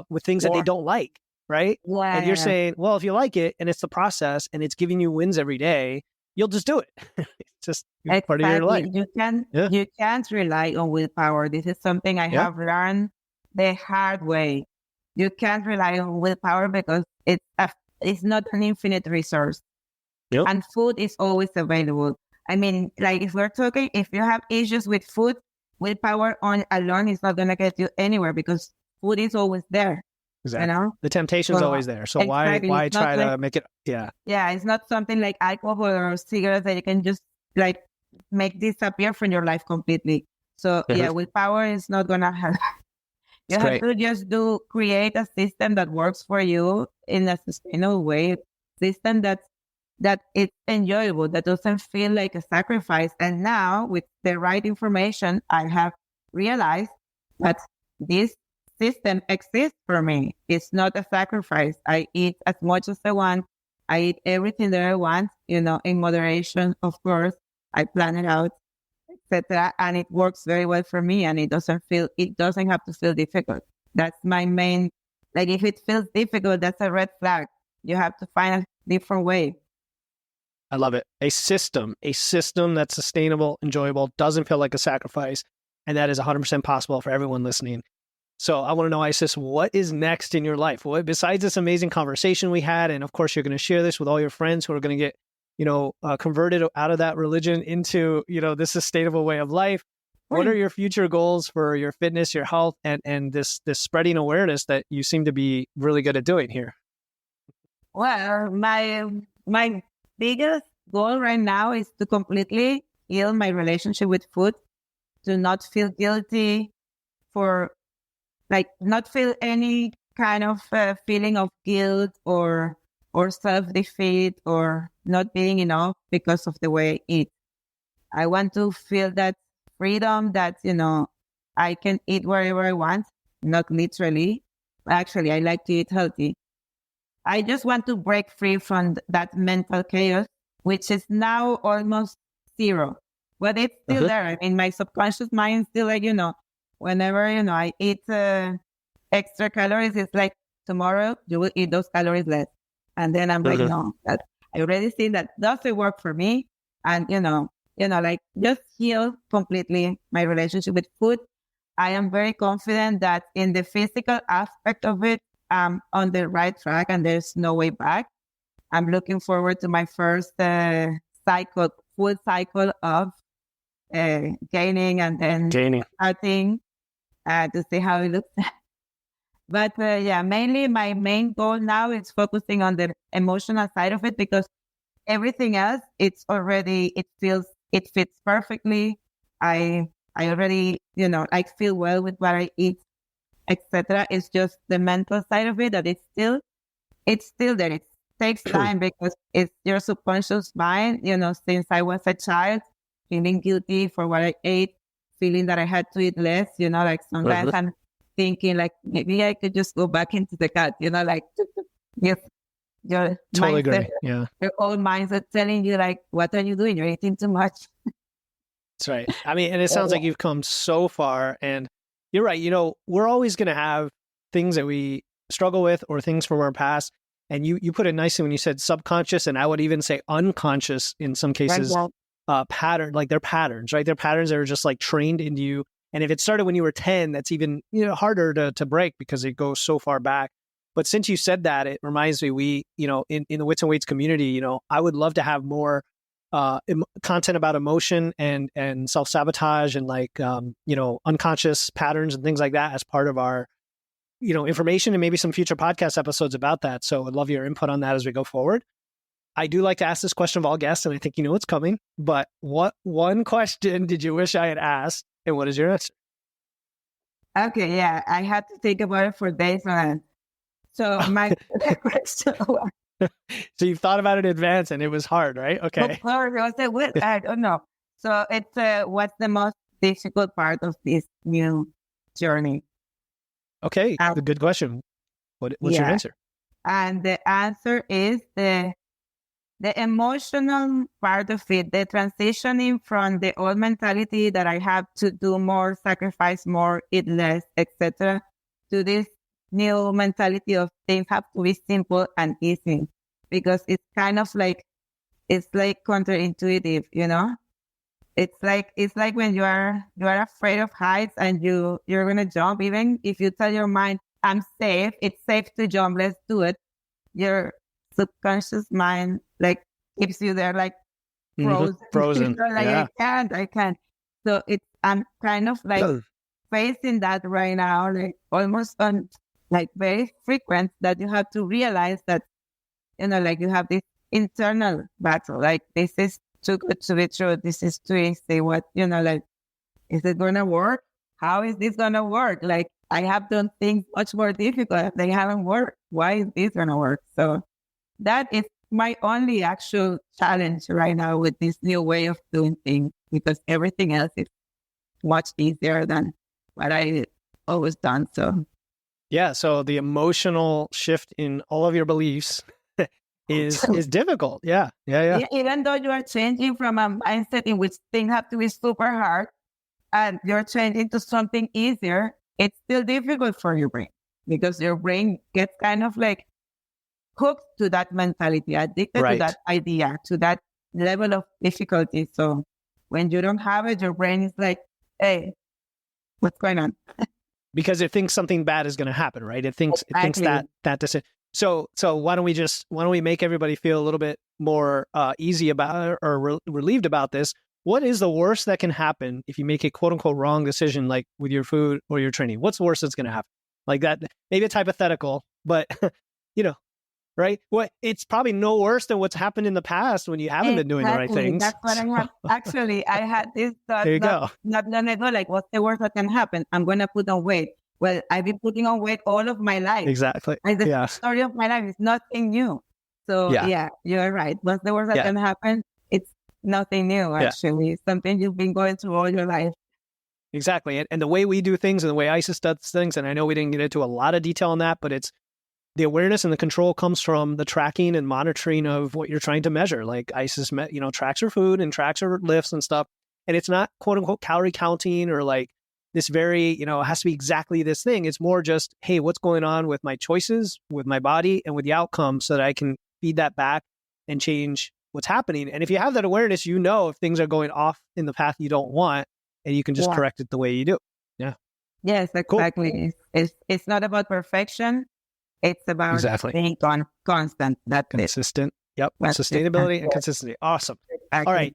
with things that they don't like. Right. Yeah. And you're saying, well, if you like it and it's the process and it's giving you wins every day, you'll just do it. It's just part of your life. You can't rely on willpower. This is something I have learned the hard way. You can't rely on willpower because it's not an infinite resource. Yep. And food is always available. I mean, like if you have issues with food, willpower alone is not going to get you anywhere because food is always there. Exactly. The temptation's always there. So exactly. why try to make it? Yeah. Yeah. It's not something like alcohol or cigarettes that you can just like make disappear from your life completely. So willpower is not going to help. You have to just create a system that works for you in a sustainable way, system that it's enjoyable, that doesn't feel like a sacrifice. And now with the right information, I have realized that this system exists for me. It's not a sacrifice. I eat as much as I want. I eat everything that I want, in moderation, of course. I plan it out, etc. And it works very well for me. And it doesn't have to feel difficult. That's my main, like if it feels difficult, that's a red flag. You have to find a different way. I love it. A system that's sustainable, enjoyable, doesn't feel like a sacrifice. And that is 100% possible for everyone listening. So I want to know, Isis, what is next in your life? What, besides this amazing conversation we had, and of course you're going to share this with all your friends who are going to get, converted out of that religion into, this sustainable way of life. What are your future goals for your fitness, your health, and this spreading awareness that you seem to be really good at doing here? Well, my biggest goal right now is to completely heal my relationship with food, to not feel guilty for not feel any kind of feeling of guilt or self-defeat or not being enough because of the way I eat. I want to feel that freedom that, I can eat wherever I want, not literally. Actually, I like to eat healthy. I just want to break free from that mental chaos, which is now almost zero. But it's still there. I mean, my subconscious mind is still like, whenever, I eat extra calories, it's like tomorrow you will eat those calories less. And then I'm like, no, that I already seen that doesn't work for me. And, like just heal completely my relationship with food. I am very confident that in the physical aspect of it, I'm on the right track and there's no way back. I'm looking forward to my first full cycle of gaining and then starting to see how it looks. But mainly my main goal now is focusing on the emotional side of it, because everything else, it fits perfectly. I already, I feel well with what I eat, etc. It's just the mental side of it that it's still there. It takes time because it's your subconscious mind, since I was a child, feeling guilty for what I ate, feeling that I had to eat less, like sometimes I'm thinking like maybe I could just go back into the cut, like yes, your totally mindset, agree. Yeah. Your old mindset telling you like, what are you doing? You're eating too much. That's right. I mean, and it sounds like you've come so far, and you're right. We're always going to have things that we struggle with or things from our past. And you put it nicely when you said subconscious, and I would even say unconscious in some cases, pattern, like they're patterns, right? They're patterns that are just like trained into you. And if it started when you were 10, that's even harder to break because it goes so far back. But since you said that, it reminds me, we, in the Wits and Weights community, I would love to have more content about emotion and self-sabotage and like, unconscious patterns and things like that as part of our, information, and maybe some future podcast episodes about that. So I'd love your input on that as we go forward. I do like to ask this question of all guests, and I think you know it's coming, but what one question did you wish I had asked, and what is your answer? Okay, yeah, I had to think about it for days on. So my question was... So you've thought about it in advance, and it was hard, right? Okay. Of course, I was like, what? I don't know. So it's what's the most difficult part of this new journey? Okay, a good question. What's your answer? And the answer is the emotional part of it, the transitioning from the old mentality that I have to do more, sacrifice more, eat less, etc., to this new mentality of things have to be simple and easy, because it's kind of like, it's like counterintuitive, It's like when you are afraid of heights and you're gonna jump. Even if you tell your mind, I'm safe, it's safe to jump, let's do it. Your subconscious mind like keeps you there like frozen. Like I can't. So I'm kind of like facing that right now, like almost on like very frequent, that you have to realize that, like you have this internal battle, like this is too good to be true. This is too easy. What, like, is it going to work? How is this going to work? Like, I have done things much more difficult. They haven't worked. Why is this going to work? So that is my only actual challenge right now with this new way of doing things, because everything else is much easier than what I always done. So, yeah. So the emotional shift in all of your beliefs is difficult. Yeah. Even though you are changing from a mindset in which things have to be super hard and you're changing to something easier, it's still difficult for your brain, because your brain gets kind of like hooked to that mentality, addicted to that idea, to that level of difficulty. So when you don't have it, your brain is like, hey, what's going on? Because it thinks something bad is going to happen, right? It thinks that decision. So why don't we make everybody feel a little bit more easy about it, or relieved about this? What is the worst that can happen if you make a quote unquote wrong decision, like with your food or your training? What's the worst that's going to happen? Like that, maybe it's hypothetical, but right? Well, it's probably no worse than what's happened in the past when you haven't been doing the right things. That's what I have. Actually, I had this thought there you go. Not long ago, like, what's the worst that can happen? I'm going to put on weight. Well, I've been putting on weight all of my life. Exactly. And the story of my life is nothing new. So yeah you're right. What's the worst that can happen? It's nothing new, actually. It's something you've been going through all your life. Exactly. And the way we do things and the way ISIS does things, and I know we didn't get into a lot of detail on that, but it's the awareness and the control comes from the tracking and monitoring of what you're trying to measure. Like ISIS, tracks your food and tracks your lifts and stuff. And it's not quote unquote calorie counting or like this very, it has to be exactly this thing. It's more just, hey, what's going on with my choices, with my body, and with the outcome so that I can feed that back and change what's happening. And if you have that awareness, if things are going off in the path you don't want, and you can just correct it the way you do. Yeah. Yes, exactly. Cool. It's not about perfection. It's about being constant. That's consistent. Yep. Sustainability and consistency. Awesome. Exactly. All right.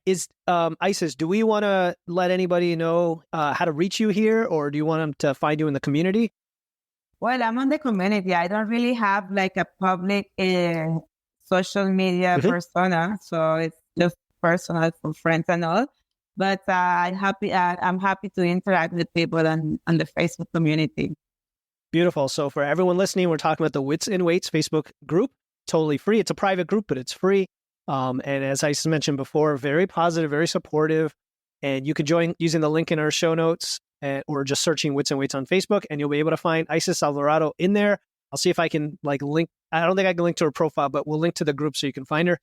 Isis, do we want to let anybody know how to reach you here, or do you want them to find you in the community? Well, I'm on the community. I don't really have like a public social media persona. So it's just personal for friends and all. But I'm happy to interact with people on the Facebook community. Beautiful. So for everyone listening, we're talking about the Wits and Weights Facebook group. Totally free. It's a private group, but it's free. And as I mentioned before, very positive, very supportive. And you can join using the link in our show notes or just searching Wits and Weights on Facebook, and you'll be able to find Isis Alvarado in there. I'll see if I can link. I don't think I can link to her profile, but we'll link to the group so you can find her.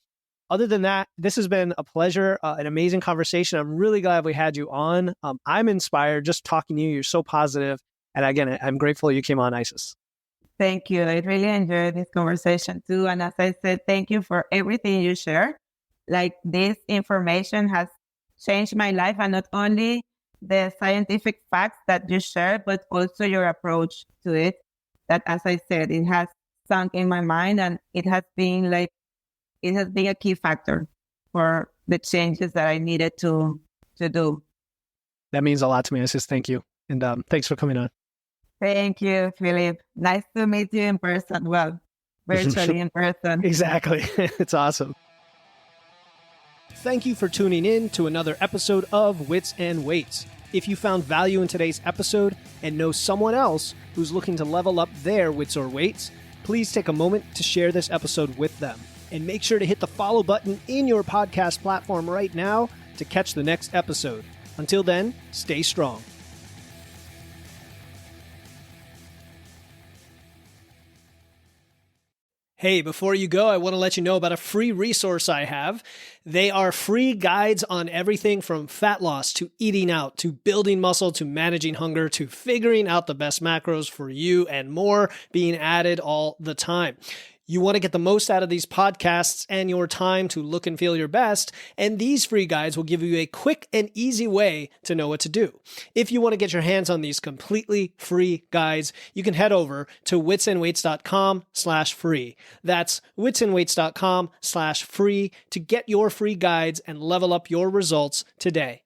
Other than that, this has been a pleasure, an amazing conversation. I'm really glad we had you on. I'm inspired just talking to you. You're so positive. And again, I'm grateful you came on, Isis. Thank you. I really enjoyed this conversation too. And as I said, thank you for everything you share. Like this information has changed my life, and not only the scientific facts that you share, but also your approach to it. That, as I said, it has sunk in my mind, and it has been a key factor for the changes that I needed to do. That means a lot to me. Isis, thank you. And thanks for coming on. Thank you, Philip. Nice to meet you in person. Well, virtually in person. Exactly. It's awesome. Thank you for tuning in to another episode of Wits and Weights. If you found value in today's episode and know someone else who's looking to level up their wits or weights, please take a moment to share this episode with them. And make sure to hit the follow button in your podcast platform right now to catch the next episode. Until then, stay strong. Hey, before you go, I want to let you know about a free resource I have. They are free guides on everything from fat loss to eating out to building muscle to managing hunger to figuring out the best macros for you and more being added all the time. You want to get the most out of these podcasts and your time to look and feel your best, and these free guides will give you a quick and easy way to know what to do. If you want to get your hands on these completely free guides, you can head over to witsandweights.com/free. That's witsandweights.com/free to get your free guides and level up your results today.